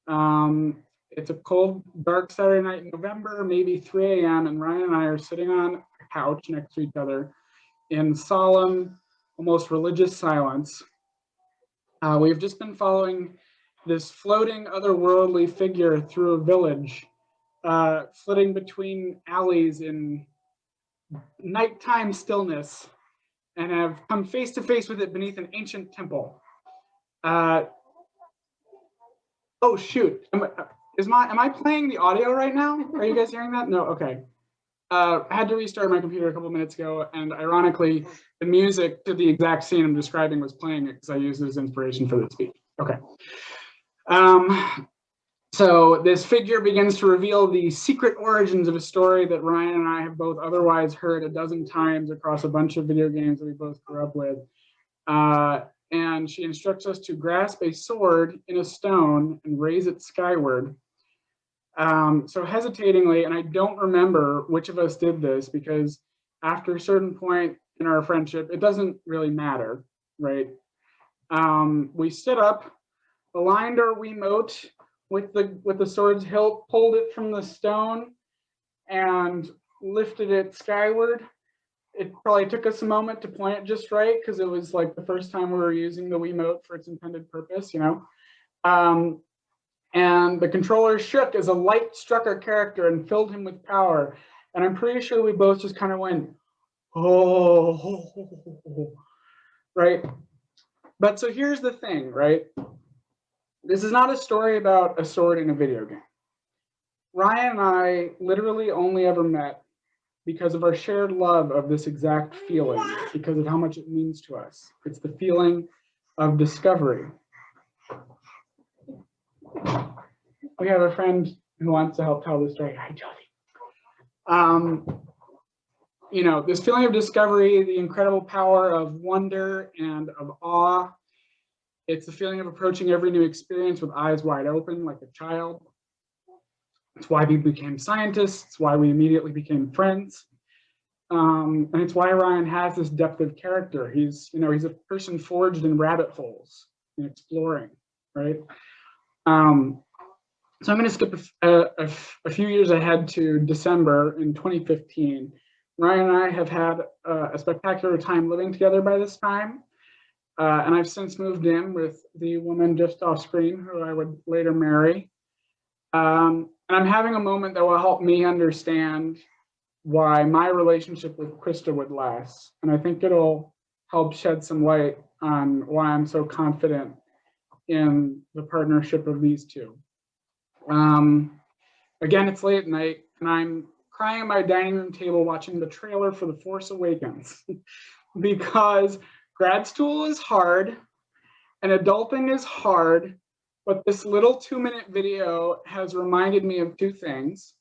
It's a cold, dark Saturday night in November, maybe 3 a.m., and Ryan and I are sitting on a couch next to each other in solemn, almost religious silence. We've just been following this floating otherworldly figure through a village, flitting between alleys in nighttime stillness, and have come face to face with it beneath an ancient temple. Oh shoot, am I playing the audio right now? Are you guys hearing that? No, okay. I had to restart my computer a couple minutes ago, and ironically, the music to the exact scene I'm describing was playing it because I used it as inspiration for the speech. Okay. So this figure begins to reveal the secret origins of a story that Ryan and I have both otherwise heard a dozen times across a bunch of video games that we both grew up with. And she instructs us to grasp a sword in a stone and raise it skyward. So hesitatingly, and I don't remember which of us did this because after a certain point in our friendship, it doesn't really matter, right? We stood up, aligned our Wiimote with the sword's hilt, pulled it from the stone, and lifted it skyward. It probably took us a moment to point it just right because it was like the first time we were using the Wiimote for its intended purpose, and the controller shook as a light struck our character and filled him with power. And I'm pretty sure we both just kind of went, oh, right? But so here's the thing, right? This is not a story about a sword in a video game. Ryan and I literally only ever met because of our shared love of this exact feeling, because of how much it means to us. It's the feeling of discovery. We have a friend who wants to help tell the story. Hi, Jody. This feeling of discovery, the incredible power of wonder and of awe. It's the feeling of approaching every new experience with eyes wide open, like a child. It's why we became scientists. It's why we immediately became friends. And it's why Ryan has this depth of character. He's a person forged in rabbit holes and exploring, right? So I'm going to skip a few years ahead to December in 2015. Ryan and I have had a spectacular time living together by this time. And I've since moved in with the woman just off screen who I would later marry. And I'm having a moment that will help me understand why my relationship with Krista would last. And I think it'll help shed some light on why I'm so confident in the partnership of these two. Again, it's late at night and I'm crying at my dining room table watching the trailer for The Force Awakens because grad school is hard and adulting is hard, but this little 2-minute video has reminded me of two things.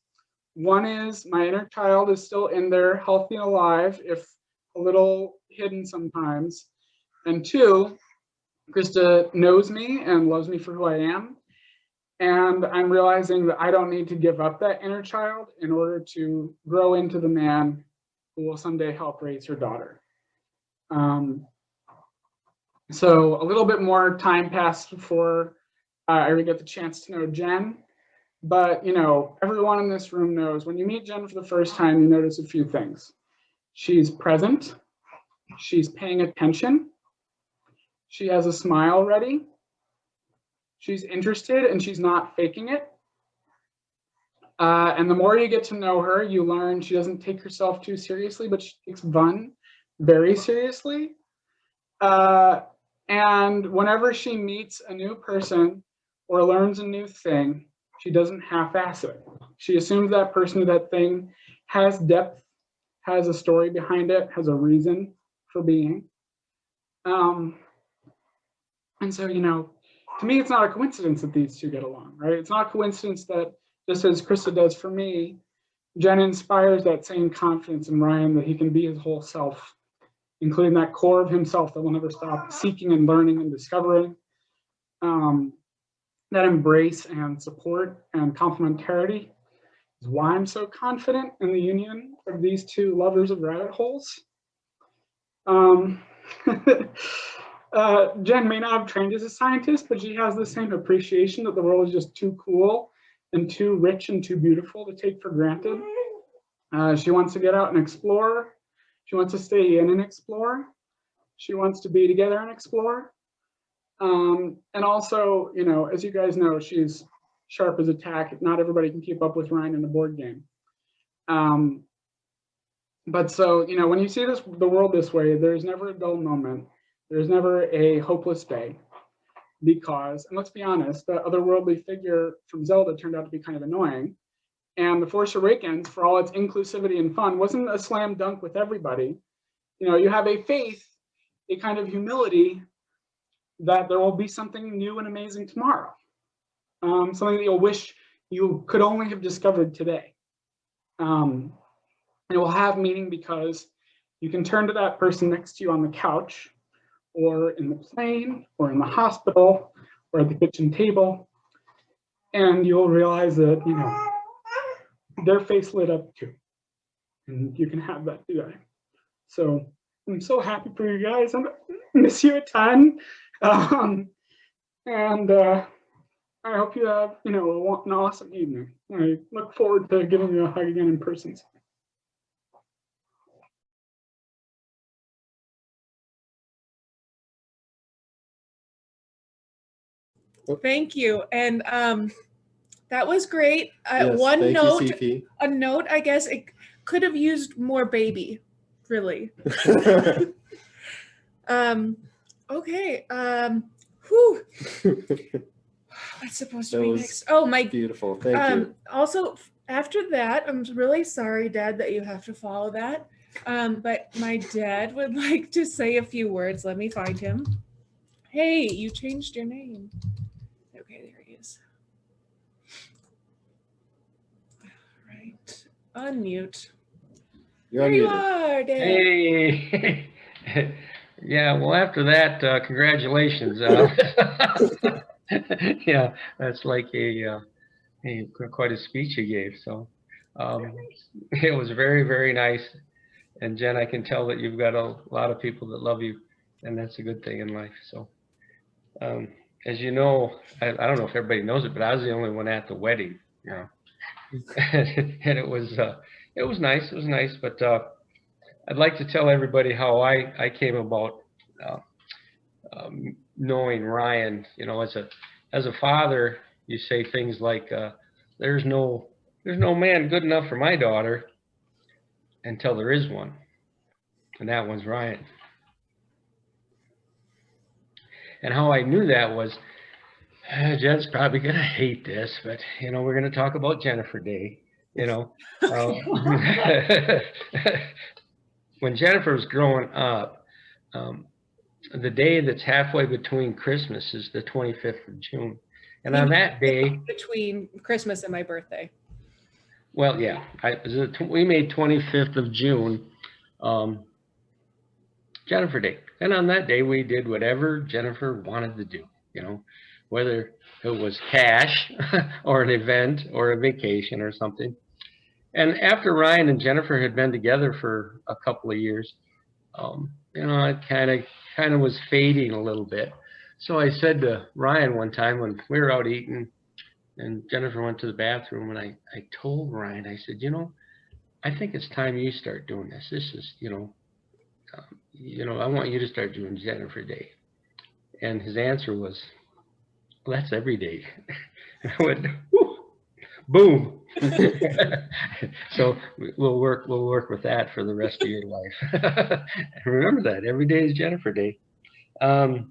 One is my inner child is still in there, healthy and alive, if a little hidden sometimes. And two, Krista knows me and loves me for who I am. And I'm realizing that I don't need to give up that inner child in order to grow into the man who will someday help raise her daughter. So a little bit more time passed before I really get the chance to know Jen. But you know, everyone in this room knows when you meet Jen for the first time, you notice a few things. She's present, she's paying attention, she has a smile ready, she's interested and she's not faking it. And the more you get to know her, you learn she doesn't take herself too seriously, but she takes fun very seriously. And whenever she meets a new person or learns a new thing, she doesn't half-ass it. She assumes that person or that thing has depth, has a story behind it, has a reason for being. And so, you know, to me, it's not a coincidence that these two get along, right? It's not a coincidence that just as Krista does for me, Jen inspires that same confidence in Ryan that he can be his whole self, including that core of himself that will never stop seeking and learning and discovering. That embrace and support and complementarity is why I'm so confident in the union of these two lovers of rabbit holes. Jen may not have trained as a scientist, but she has the same appreciation that the world is just too cool and too rich and too beautiful to take for granted. She wants to get out and explore. She wants to stay in and explore. She wants to be together and explore. And also, you know, as you guys know, she's sharp as a tack. Not everybody can keep up with Ryan in a board game. But so, you know, when you see the world this way, there's never a dull moment. There's never a hopeless day. Because, and let's be honest, the otherworldly figure from Zelda turned out to be kind of annoying. And The Force Awakens, for all its inclusivity and fun, wasn't a slam dunk with everybody. You know, you have a faith, a kind of humility that there will be something new and amazing tomorrow. Something that you'll wish you could only have discovered today. And it will have meaning because you can turn to that person next to you on the couch or in the plane or in the hospital or at the kitchen table, and you'll realize that, you know, their face lit up too. And you can have that today. So I'm so happy for you guys. I miss you a ton. I hope you have, you know, an awesome evening. I look forward to giving you a hug again in person. Thank you. And that was great. Yes, One thank you, note, CP. a note, I guess it could have used more baby, really. Okay. Whew. What's supposed to That be was next? Oh, my. beautiful. Thank you. Also, after that, I'm really sorry, Dad, that you have to follow that. But my dad would like to say a few words. Let me find him. Hey, you changed your name. Okay, there he is. All right, unmute. You're There you unmuted. are, Dad. Hey. Yeah, well, after that, congratulations. Yeah, that's like quite a speech you gave. So it was very, very nice. And Jen, I can tell that you've got a lot of people that love you, and that's a good thing in life. So as you know, I don't know if everybody knows it, but I was the only one at the wedding, you know. And it was nice. It was nice, but I'd like to tell everybody how I came about knowing Ryan. You know, as a father, you say things like, "There's no man good enough for my daughter," until there is one, and that one's Ryan. And how I knew that was, Jen's probably gonna hate this, but you know, we're gonna talk about Jennifer Day. You know, when Jennifer was growing up, the day that's halfway between Christmas is the 25th of June. And on that day, between Christmas and my birthday. well, yeah, we made 25th of June, Jennifer Day. And on that day, we did whatever Jennifer wanted to do, you know, whether it was cash or an event or a vacation or something. And after Ryan and Jennifer had been together for a couple of years, you know, it kind of was fading a little bit. So I said to Ryan one time when we were out eating and Jennifer went to the bathroom, and I told Ryan, I said, you know, I think it's time you start doing this. This is, you know, I want you to start doing Jennifer Day. And his answer was, well, that's every day. And I went, boom. So we'll work with that for the rest of your life. Remember that every day is Jennifer Day. And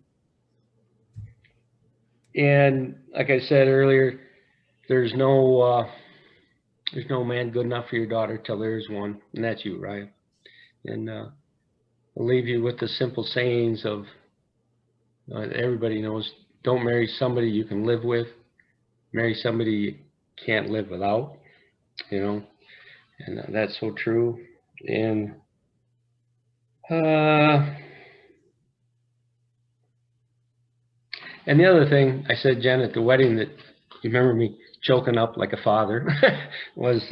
like I said earlier, there's no man good enough for your daughter till there is one, and that's you, Ryan. And I'll leave you with the simple sayings of everybody knows: don't marry somebody you can live with, marry somebody you can't live without. You know, and that's so true. And the other thing I said, Jen, at the wedding, that you remember me choking up like a father, was,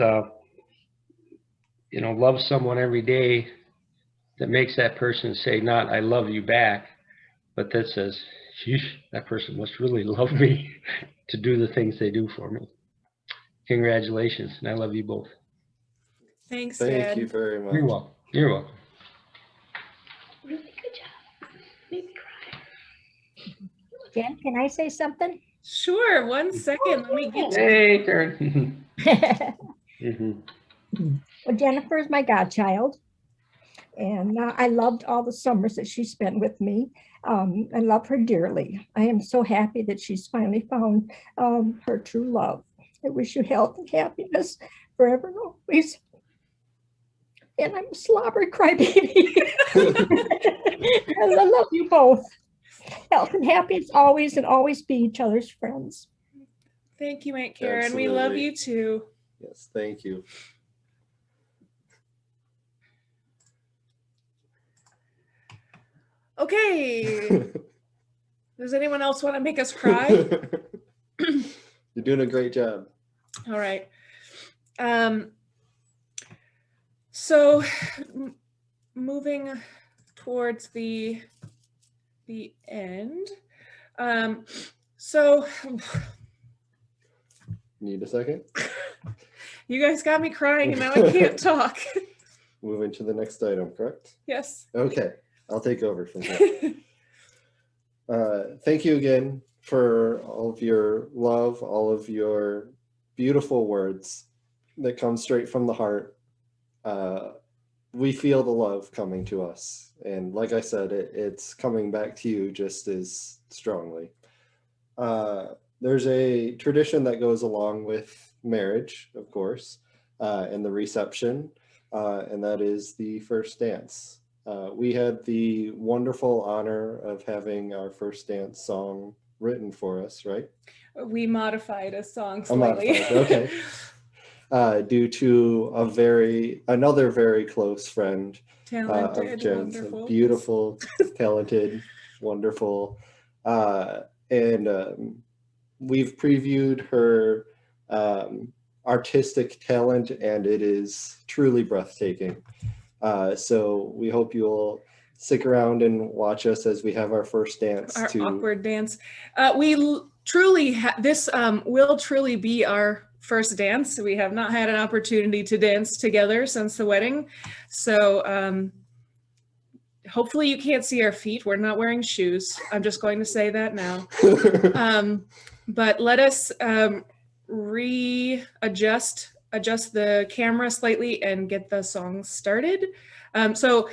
you know, love someone every day that makes that person say not "I love you" back, but that says, "Sheesh, that person must really love me to do the things they do for me." Congratulations, and I love you both. Thanks, Thank Dad. you very much. You're welcome. You're welcome. Really good job. Made me cry. Jen, can I say something? Sure, 1 second. Let me get to Hey, Karen. Well, Jennifer is my godchild, and I loved all the summers that she spent with me. I love her dearly. I am so happy that she's finally found her true love. I wish you health and happiness forever and always. And I'm a slobbery crybaby. I love you both. Health and happiness always, and always be each other's friends. Thank you, Aunt Karen. We love you too. Yes, thank you. Okay. Does anyone else want to make us cry? You're doing a great job. All right. So moving towards the end. So Need a second? you guys got me crying and now I can't talk. Moving to the next item, correct? Yes. Okay, I'll take over from here. Thank you again for all of your love, all of your beautiful words that come straight from the heart. We feel the love coming to us. And like I said, it's coming back to you just as strongly. There's a tradition that goes along with marriage, of course, and the reception, and that is the first dance. We had the wonderful honor of having our first dance song written for us, right? We modified a song slightly. Okay. Due to another very close friend Talented, of Jen's, wonderful. beautiful, talented, wonderful, and we've previewed her artistic talent, and it is truly breathtaking. So we hope you'll stick around and watch us as we have our first dance. Our awkward dance. We truly, this will truly be our first dance. We have not had an opportunity to dance together since the wedding. So hopefully you can't see our feet. We're not wearing shoes. I'm just going to say that now. But let us adjust the camera slightly and get the song started. So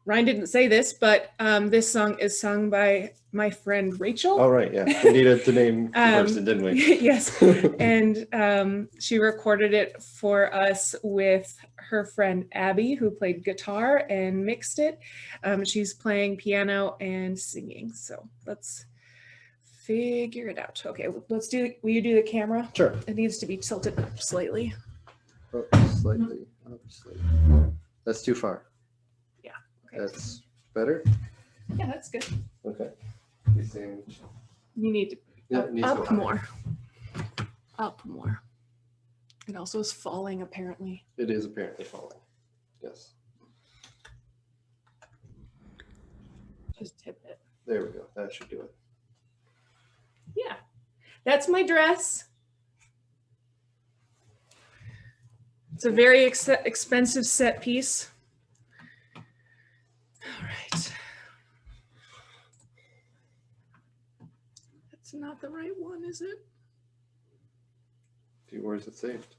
Ryan didn't say this, but this song is sung by my friend Rachel. Oh, right, yeah. We needed to name the person, didn't we? Yes. And she recorded it for us with her friend Abby, who played guitar and mixed it. She's playing piano and singing. So let's figure it out. Okay, will you do the camera? Sure. It needs to be tilted up slightly. Slightly up, slightly. That's too far. Yeah. Okay. That's better. Yeah, that's good. Okay. You think? You need to Yeah, it needs to go up higher. more. Up more. It also is falling apparently. It is apparently falling. Yes. Just tip it. There we go. That should do it. Yeah. That's my dress. It's a very expensive set piece. All right. That's not the right one, is it? Where is it saved?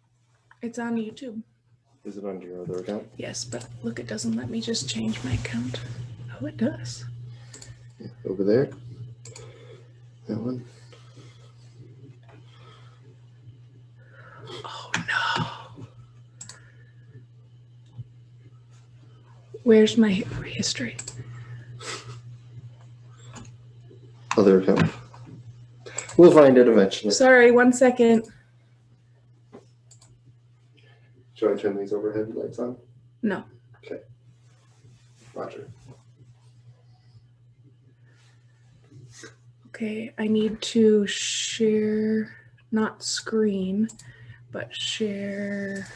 It's on YouTube. Is it under your other account? Yes, but look, it doesn't let me just change my account. Oh, it does. Yeah, over there. That one. Oh no. Where's my history? Other account. We'll find it eventually. Sorry, 1 second. Should I turn these overhead lights on? No. Okay. Roger. Okay, I need to share, not screen, but share.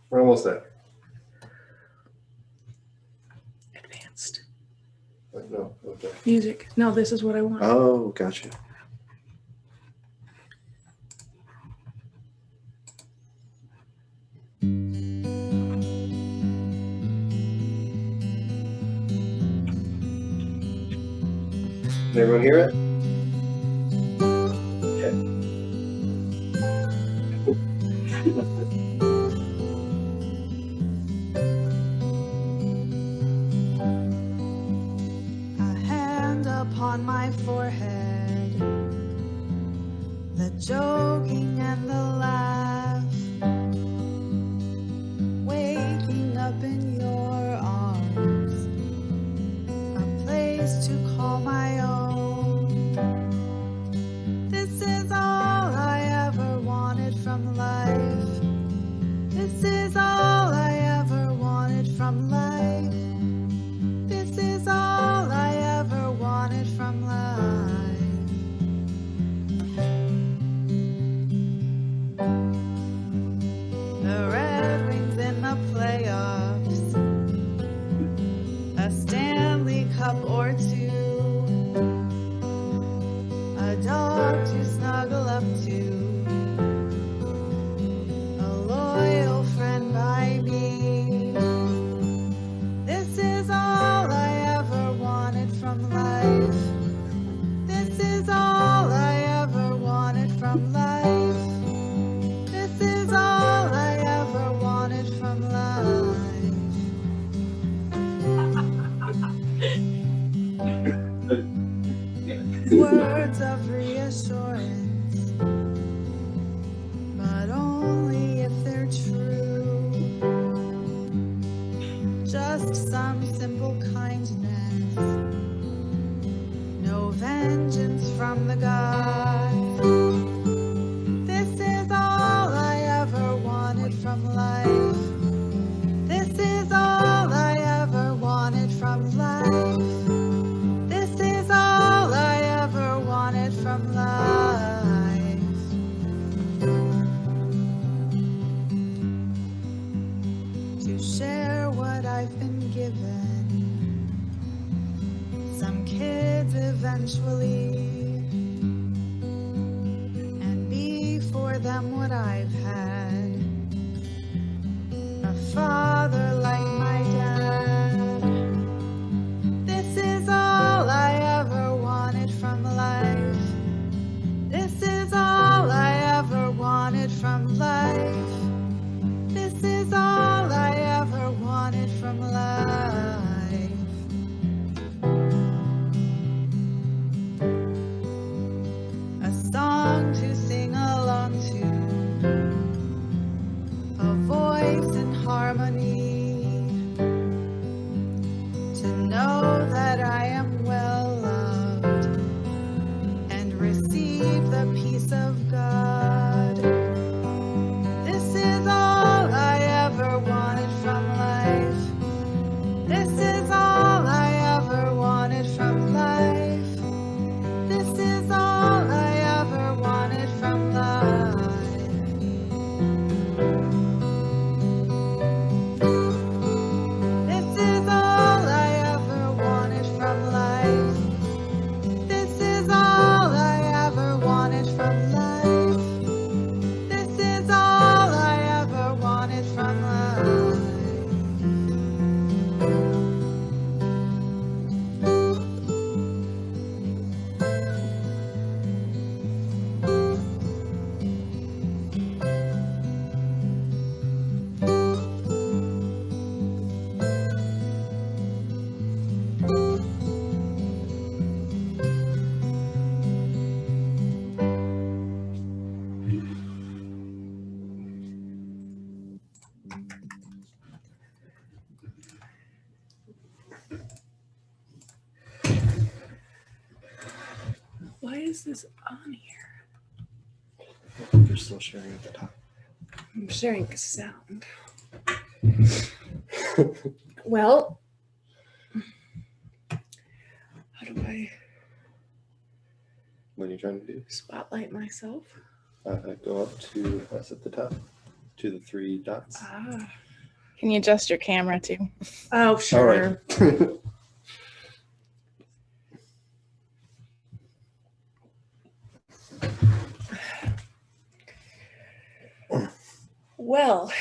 We're almost there. Advanced. No, okay. Music. No, this is what I want. Oh, gotcha. Can everyone hear it? A hand upon my forehead, the joking and the laugh, waking up in your arms, a place to call my own. This is all I ever wanted from life. This is all I ever wanted from life. This is all I ever wanted from life. The Red Wings in the playoffs, a Stanley Cup or two, a dog to snuggle up to, a loyal friend by me. This is all I ever wanted from life. This is all I ever wanted from life. This is all I ever wanted from life. Words of reassurance, but only if they're true. Just some simple kindness, no vengeance from the gods. This is all I ever wanted from life. This is all I ever wanted from life. This is all I ever wanted from life. To share what I've been given. Some kids eventually, and be for them what I've had. A father like my dad. This is all I ever wanted from life. This is all I ever wanted from life. This is all I ever wanted from life. A song to sing along to, is this on here? You're still sharing at the top. I'm sharing sound. Well, how do I What are you trying to do? spotlight myself? Go up to, that's at the top, to the 3 dots. Ah. Can you adjust your camera too? Oh, sure. Well,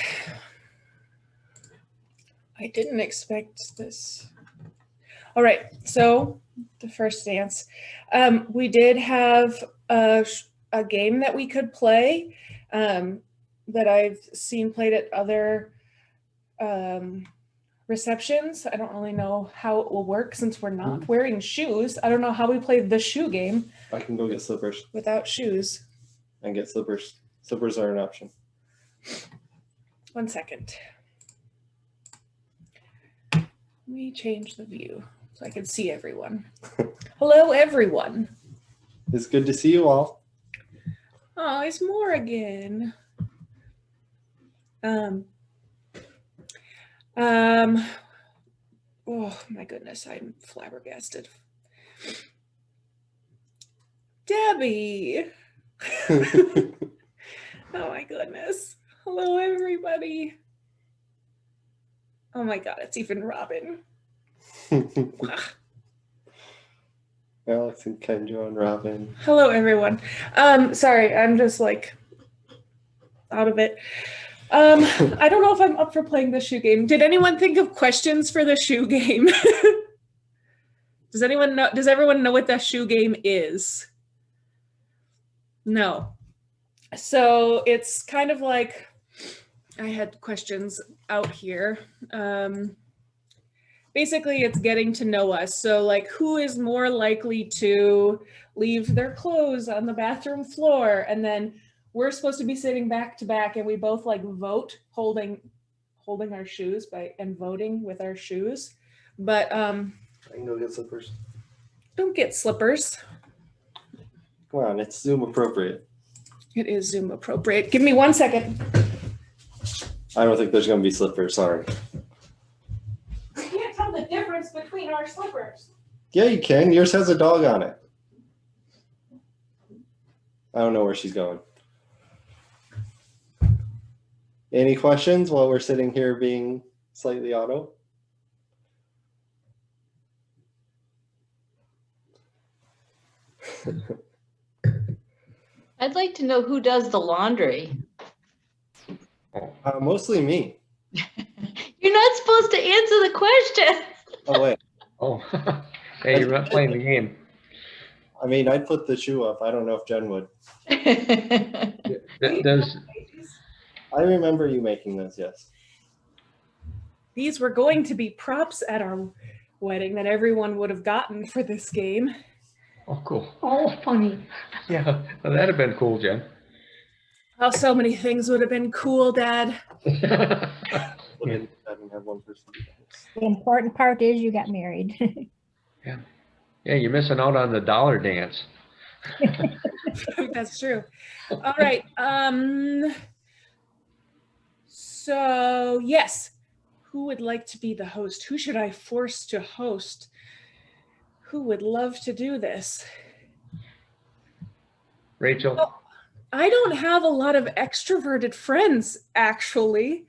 I didn't expect this. All right, so the first dance. We did have a game that we could play that I've seen played at other receptions. I don't really know how it will work since we're not wearing shoes. I don't know how we played the shoe game I can go get slippers without shoes. and get slippers. Slippers are an option. 1 second. Let me change the view so I can see everyone. Hello, everyone. It's good to see you all. Oh, it's Morgan. Oh my goodness, I'm flabbergasted. Debbie. Oh my goodness. Hello, everybody. Oh my God, it's even Robin. Alex and Kenjo and Robin. Hello, everyone. Sorry, I'm just like out of it. I don't know if I'm up for playing the shoe game. Did anyone think of questions for the shoe game? Does anyone know? Does everyone know what the shoe game is? No. So it's kind of like, I had questions out here. Basically, it's getting to know us. So like, who is more likely to leave their clothes on the bathroom floor? And then we're supposed to be sitting back to back and we both like vote holding our shoes and voting with our shoes. But I can go get slippers. don't get slippers. Come on, it's Zoom appropriate. It is Zoom appropriate. Give me 1 second. I don't think there's going to be slippers, sorry. You can't tell the difference between our slippers. Yeah, you can. Yours has a dog on it. I don't know where she's going. Any questions while we're sitting here being slightly auto? I'd like to know who does the laundry. Mostly me. You're not supposed to answer the question. Oh, wait. Oh, hey, you're not playing the game. I mean, I'd put the shoe up. I don't know if Jen would. Does I remember you making those, yes. These were going to be props at our wedding that everyone would have gotten for this game. Oh, cool. Oh, funny. Yeah, well, that'd have been cool, Jen. Oh, so many things would have been cool, Dad. I didn't have one person do that. The important part is you got married. Yeah, you're missing out on the dollar dance. That's true. All right. So yes, who would like to be the host? Who should I force to host? Who would love to do this? Rachel. Well, I don't have a lot of extroverted friends, actually.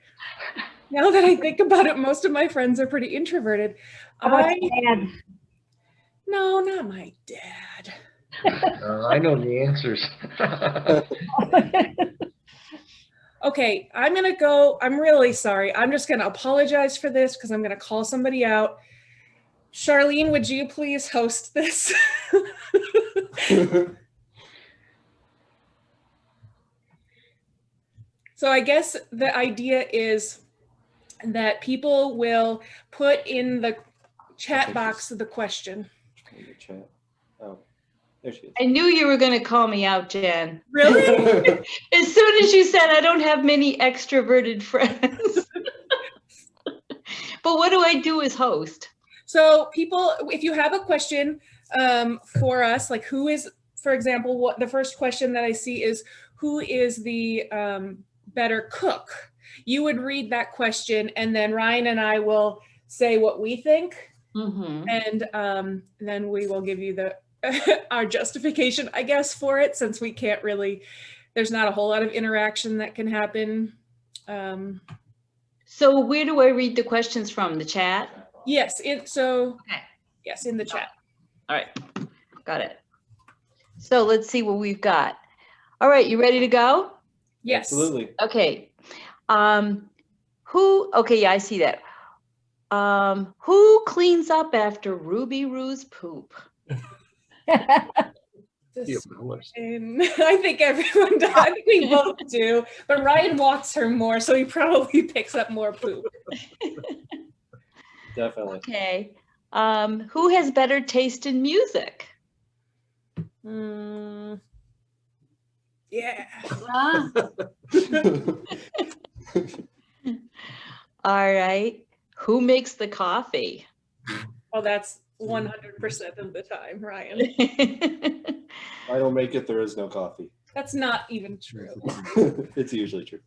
Now that I think about it, most of my friends are pretty introverted. Dad? No, not my dad. I know the answers. Okay, I'm gonna go. I'm really sorry. I'm just gonna apologize for this because I'm gonna call somebody out. Charlene, would you please host this? So I guess the idea is that people will put in the chat box the question. Oh, there she is. I knew you were going to call me out, Jen. Really? As soon as you said I don't have many extroverted friends. But what do I do as host? So people, if you have a question for us, like who is for example, what the first question that I see is, who is the better cook? You would read that question, and then Ryan and I will say what we think, and then we will give you the our justification, I guess, for it, since we can't really, there's not a whole lot of interaction that can happen. So where do I read the questions from? The chat? Yes, yes, in the chat. All right, got it. So let's see what we've got. All right, you ready to go? Yes. Absolutely. Okay. Okay, yeah, I see that. Who cleans up after Ruby Roo's poop? And I think everyone does. I think we both do, but Ryan walks her more, so he probably picks up more poop. Definitely. Okay. Who has better taste in music? Yeah. All right. Who makes the coffee? Well, that's 100% of the time, Ryan. I don't make it, there is no coffee. That's not even true. It's usually true.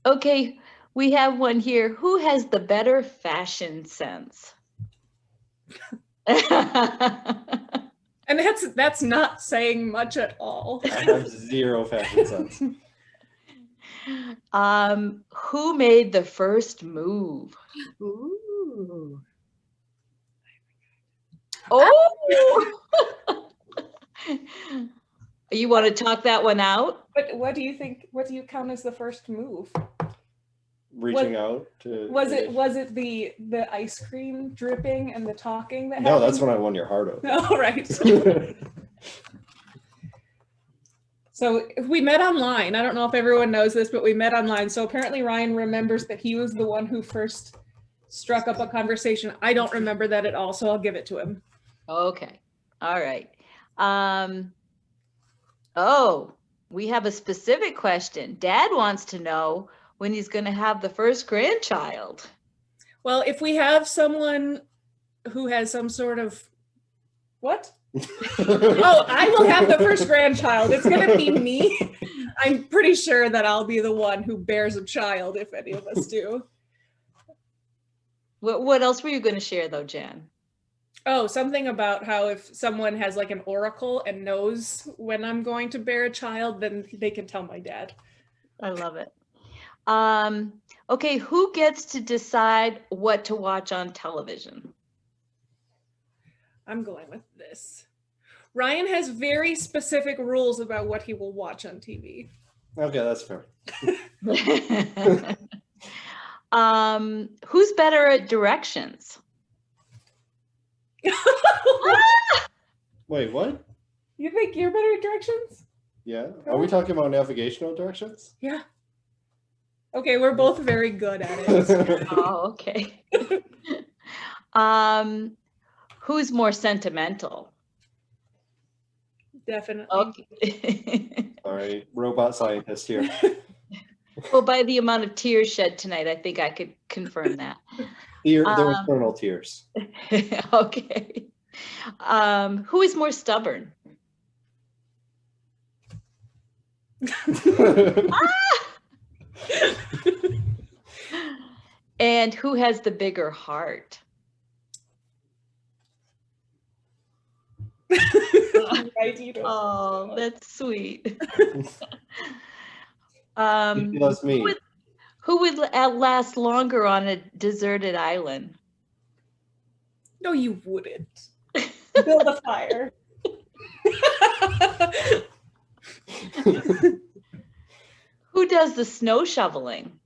Okay, we have one here. Who has the better fashion sense? And that's not saying much at all. I have zero fashion sense. Who made the first move? Ooh. Oh! You want to talk that one out? But what do you think? What do you count as the first move? Reaching out to. Was it the ice cream dripping and the talking that? No, happened? that's when I won your heart over. No, right. So we met online. I don't know if everyone knows this, but we met online. So apparently Ryan remembers that he was the one who first struck up a conversation. I don't remember that at all, so I'll give it to him. Okay. All right. Oh, we have a specific question. Dad wants to know when he's going to have the first grandchild. Well, if we have someone who has some sort of, what? Oh, I will have the first grandchild. It's going to be me. I'm pretty sure that I'll be the one who bears a child if any of us do. What else were you going to share though, Jan? Oh, something about how if someone has like an oracle and knows when I'm going to bear a child, then they can tell my dad. I love it. Okay, who gets to decide what to watch on television? I'm going with this. Ryan has very specific rules about what he will watch on TV. Okay, that's fair. Who's better at directions? Wait, what? You think you're better at directions? Yeah. Are we talking about navigational directions? Yeah. Okay, we're both very good at it. Oh, okay. Who's more sentimental? Definitely. Okay. All right, robot scientist here. Well, by the amount of tears shed tonight, I think I could confirm that. There were eternal tears. Okay. Who is more stubborn? And who has the bigger heart? Oh, that's sweet. That's me. Who would last longer on a deserted island? No, you wouldn't. Build a fire. Who does the snow shoveling?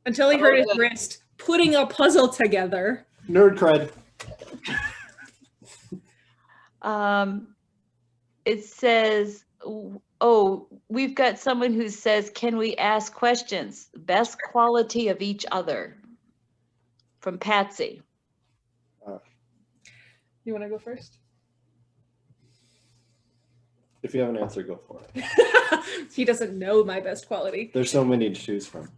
Until he hurt his wrist putting a puzzle together. Nerd cred. It says, oh, we've got someone who says, can we ask questions? Best quality of each other. From Patsy. You want to go first? If you have an answer, go for it. He doesn't know my best quality. There's so many to choose from.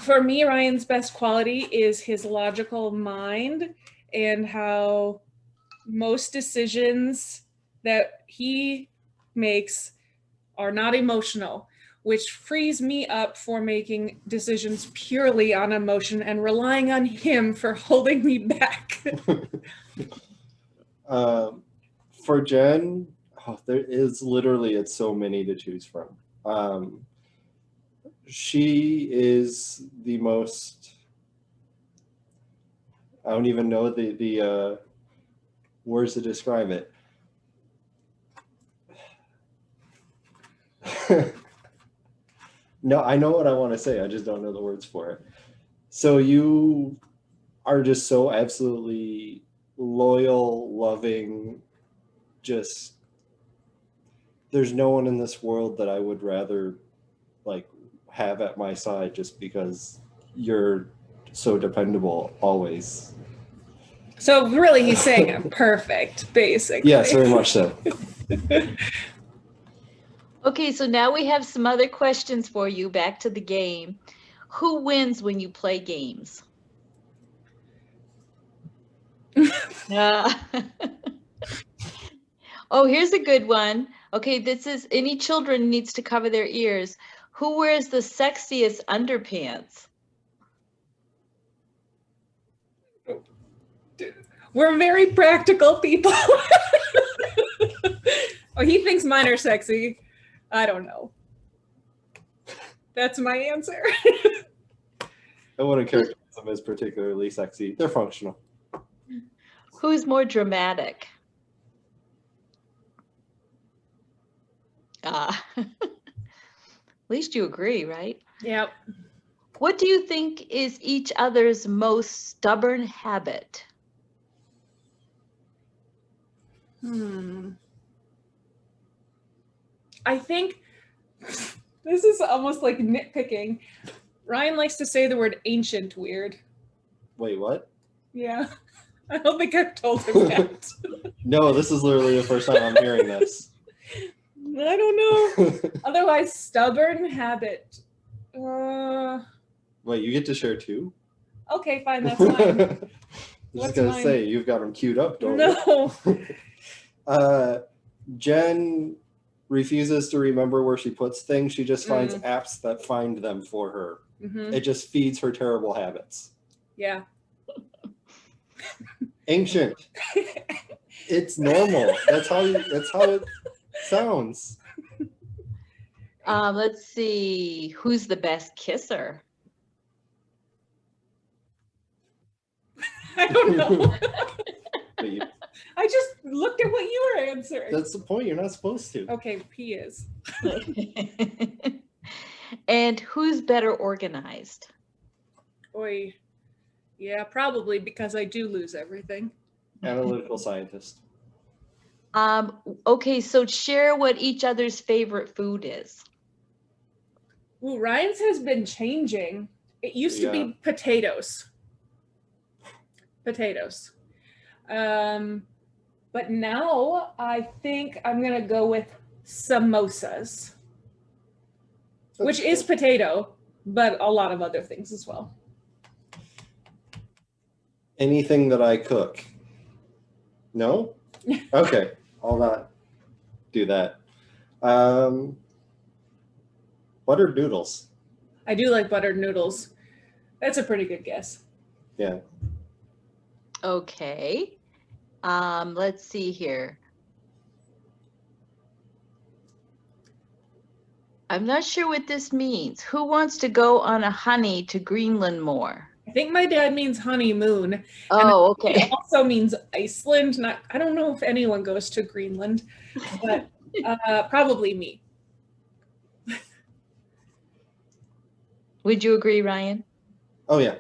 For me, Ryan's best quality is his logical mind and how most decisions that he makes are not emotional, which frees me up for making decisions purely on emotion and relying on him for holding me back. For Jen, there is literally, it's so many to choose from. She is the most, I don't even know the words to describe it. No, I know what I want to say. I just don't know the words for it. So you are just so absolutely loyal, loving, just, there's no one in this world that I would rather like have at my side, just because you're so dependable always. So really he's saying I'm perfect, basically. Yes, very much so. Okay, so now we have some other questions for you. Back to the game. Who wins when you play games? Oh, here's a good one. Okay, this is any children needs to cover their ears. Who wears the sexiest underpants? We're very practical people. Oh, he thinks mine are sexy. I don't know. That's my answer. I wouldn't characterize them as particularly sexy. They're functional. Who's more dramatic? At least you agree, right? Yep. What do you think is each other's most stubborn habit? I think this is almost like nitpicking. Ryan likes to say the word ancient weird. Wait, what? Yeah. I don't think I've told him that. No, this is literally the first time I'm hearing this. I don't know. Otherwise, stubborn habit. Wait, you get to share two? Okay, fine, that's fine. I was just gonna say, you've got them queued up, don't you? No. Jen refuses to remember where she puts things. She just finds Mm. apps that find them for her. Mhm. It just feeds her terrible habits. Yeah. Ancient. It's normal. That's how it sounds. Let's see. Who's the best kisser? I don't know. But you- I just looked at what you were answering. that's the point. You're not supposed to. Okay, he is. And who's better organized? Oy. Yeah, probably because I do lose everything. Analytical scientist. Okay, so share what each other's favorite food is. Ooh, Ryan's has been changing. It used to Yeah. be potatoes. Potatoes. But now I think I'm gonna go with samosas, which is potato, but a lot of other things as well. Anything that I cook. No? Okay, I'll not do that. Buttered noodles. I do like buttered noodles. That's a pretty good guess. Yeah. Okay. Let's see here. I'm not sure what this means. Who wants to go on a honey to Greenland more? I think my dad means honeymoon. Oh, and okay. It also means Iceland. I don't know if anyone goes to Greenland, but probably me. Would you agree, Ryan? Oh, yeah.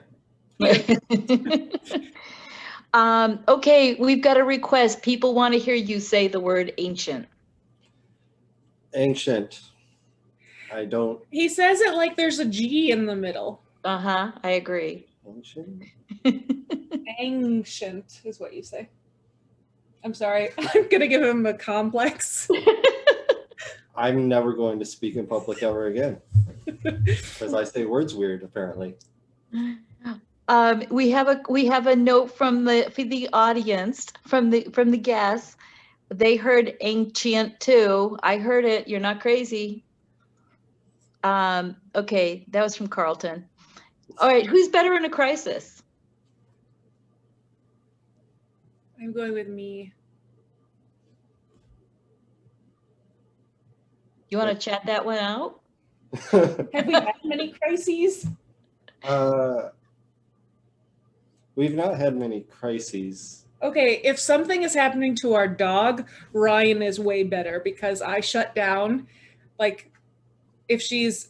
Okay, we've got a request. People want to hear you say the word ancient. Ancient. I don't. He says it like there's a G in the middle. Uh-huh, I agree. Ancient? Ancient is what you say. I'm sorry. I'm going to give him a complex. I'm never going to speak in public ever again. Because I say words weird, apparently. We have a note from the audience, from the guests. They heard ancient too. I heard it. You're not crazy. Okay, that was from Carlton. All right, who's better in a crisis? I'm going with me. You want to chat that one out? Have we had many crises? We've not had many crises. Okay, if something is happening to our dog, Ryan is way better because I shut down. Like, if she's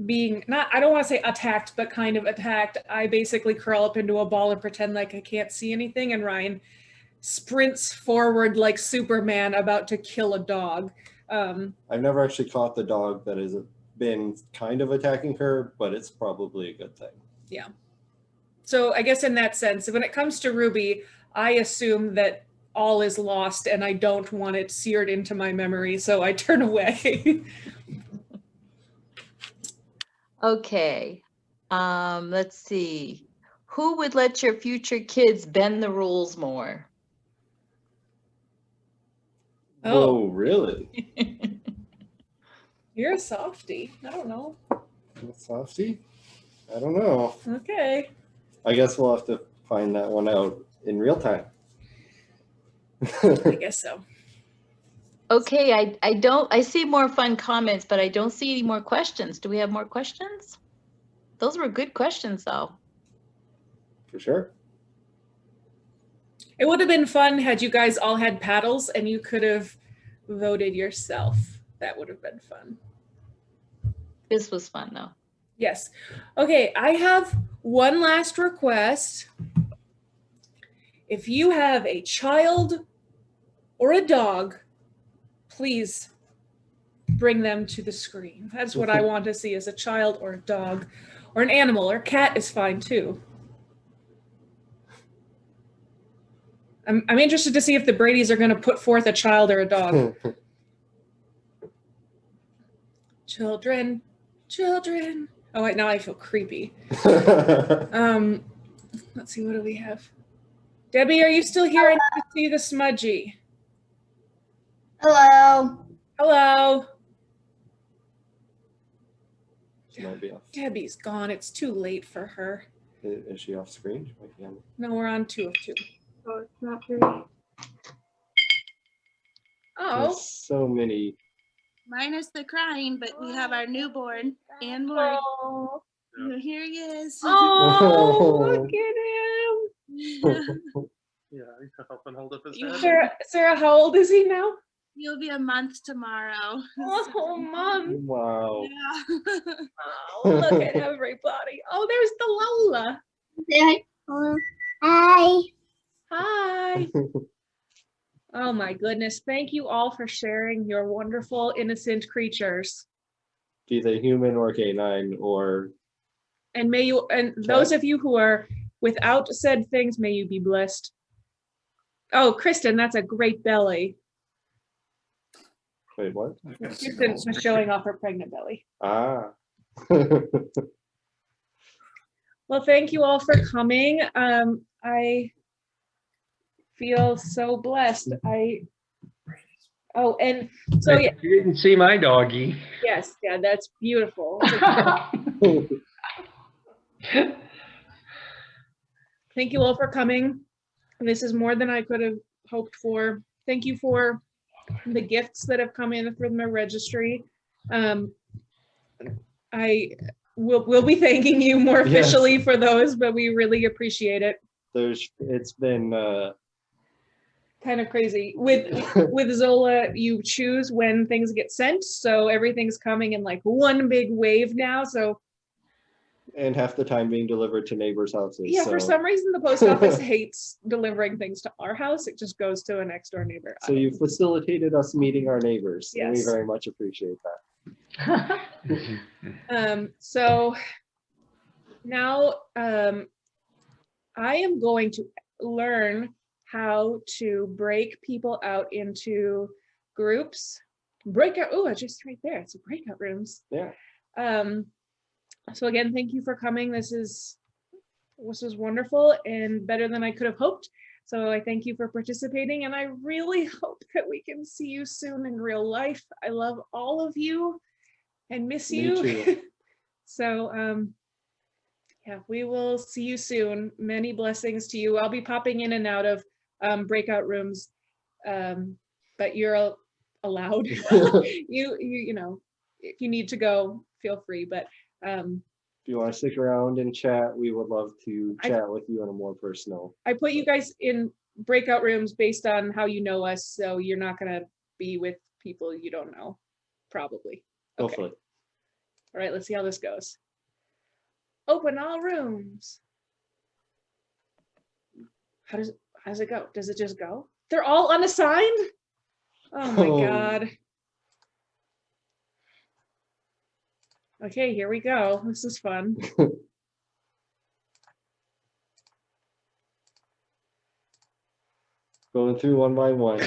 being not, I don't want to say attacked, but kind of attacked, I basically curl up into a ball and pretend like I can't see anything, and Ryan sprints forward like Superman about to kill a dog. I've never actually caught the dog that has been kind of attacking her, but it's probably a good thing. Yeah. So I guess in that sense, when it comes to Ruby, I assume that all is lost and I don't want it seared into my memory, so I turn away. Okay, let's see. Who would let your future kids bend the rules more? Oh, really? You're a softie. I don't know. Softy? I don't know. Okay. I guess we'll have to find that one out in real time. I guess so. Okay, I see more fun comments, but I don't see any more questions. Do we have more questions? Those were good questions though. For sure. It would have been fun had you guys all had paddles and you could have voted yourself. That would have been fun. This was fun though. Yes. Okay, I have one last request. If you have a child or a dog, please bring them to the screen. That's what I want to see, is a child or a dog or an animal, or cat is fine too. I'm interested to see if the Bradys are going to put forth a child or a dog. Children, children. Oh, wait, now I feel creepy. Let's see, what do we have? Debbie, are you still here? I need to see the smudgy. Hello. Hello. She might be off. Debbie's gone. It's too late for her. Is she off screen? She might be on. No, we're on 2 of 2. Oh, it's not very. Oh. There's so many. Minus the crying, but we have our newborn and more. Oh. Here he is. Oh, look at him. Yeah, you can help and hold up his head. Sarah, how old is he now? He'll be a month tomorrow. Oh, Mom. Wow. Yeah. Oh, look at everybody. Oh, there's the Lola. Hi. Hi. Oh my goodness. Thank you all for sharing your wonderful, innocent creatures. Either human or canine or. And may you, and those of you who are without said things, may you be blessed. Oh, Kristen, that's a great belly. Wait, what? Kristen was showing off her pregnant belly. Ah. Well, thank you all for coming. I feel so blessed. Oh, and so yeah. You didn't see my doggy. Yes, yeah, that's beautiful. Thank you all for coming. This is more than I could have hoped for. Thank you for the gifts that have come in from the registry. I will be thanking you more officially for those, but we really appreciate it. It's been kind of crazy. With Zola, you choose when things get sent, so everything's coming in like one big wave now. So and half the time being delivered to neighbors' houses. yeah, for some reason the post office hates delivering things to our house. It just goes to a next door neighbor. So you facilitated us meeting our neighbors. Yes. And we very much appreciate that. So now I am going to learn how to break people out into groups. Breakout, oh, it's just right there. It's a breakout rooms. Yeah. So again, thank you for coming. This is wonderful and better than I could have hoped. So I thank you for participating, and I really hope that we can see you soon in real life. I love all of you and miss Me you. too. So yeah, we will see you soon. Many blessings to you. I'll be popping in and out of breakout rooms, but you're allowed. You know, if you need to go, feel free. But If you want to stick around and chat, we would love to chat with you on a more personal. I put you guys in breakout rooms based on how you know us, so you're not gonna be with people you don't know, probably. Okay. Hopefully. All right, let's see how this goes. Open all rooms. How does it go? Does it just go? They're all unassigned? Oh my God. Okay, here we go. This is fun. Going through one by one.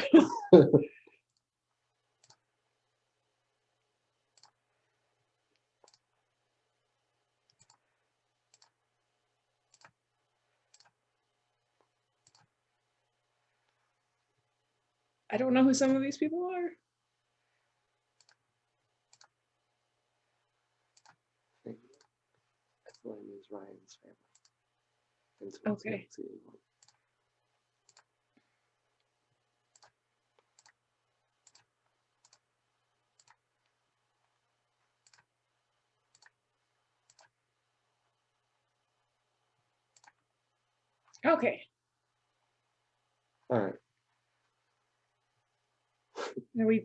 I don't know who some of these people are. That's what I mean, Ryan's family. Okay. Okay. All right.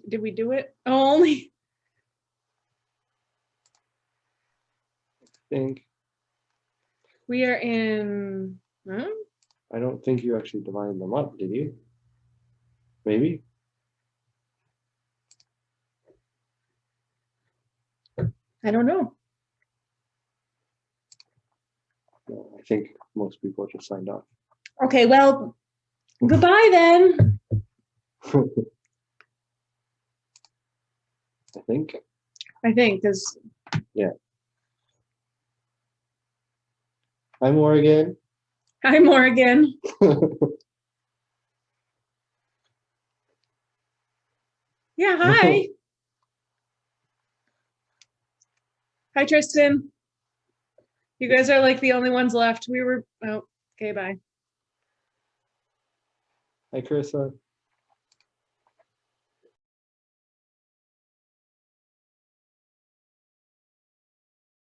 Did we do it? Oh, only. I think. We are in. Huh? I don't think you actually divided them up, did you? Maybe. I don't know. No, I think most people just signed off. Okay, well, goodbye then. I think. Because. Yeah. Hi, Morgan. Hi, Morgan. Yeah, hi. Hi, Tristan. You guys are like the only ones left. We were, oh, okay, bye. Hi, Carissa.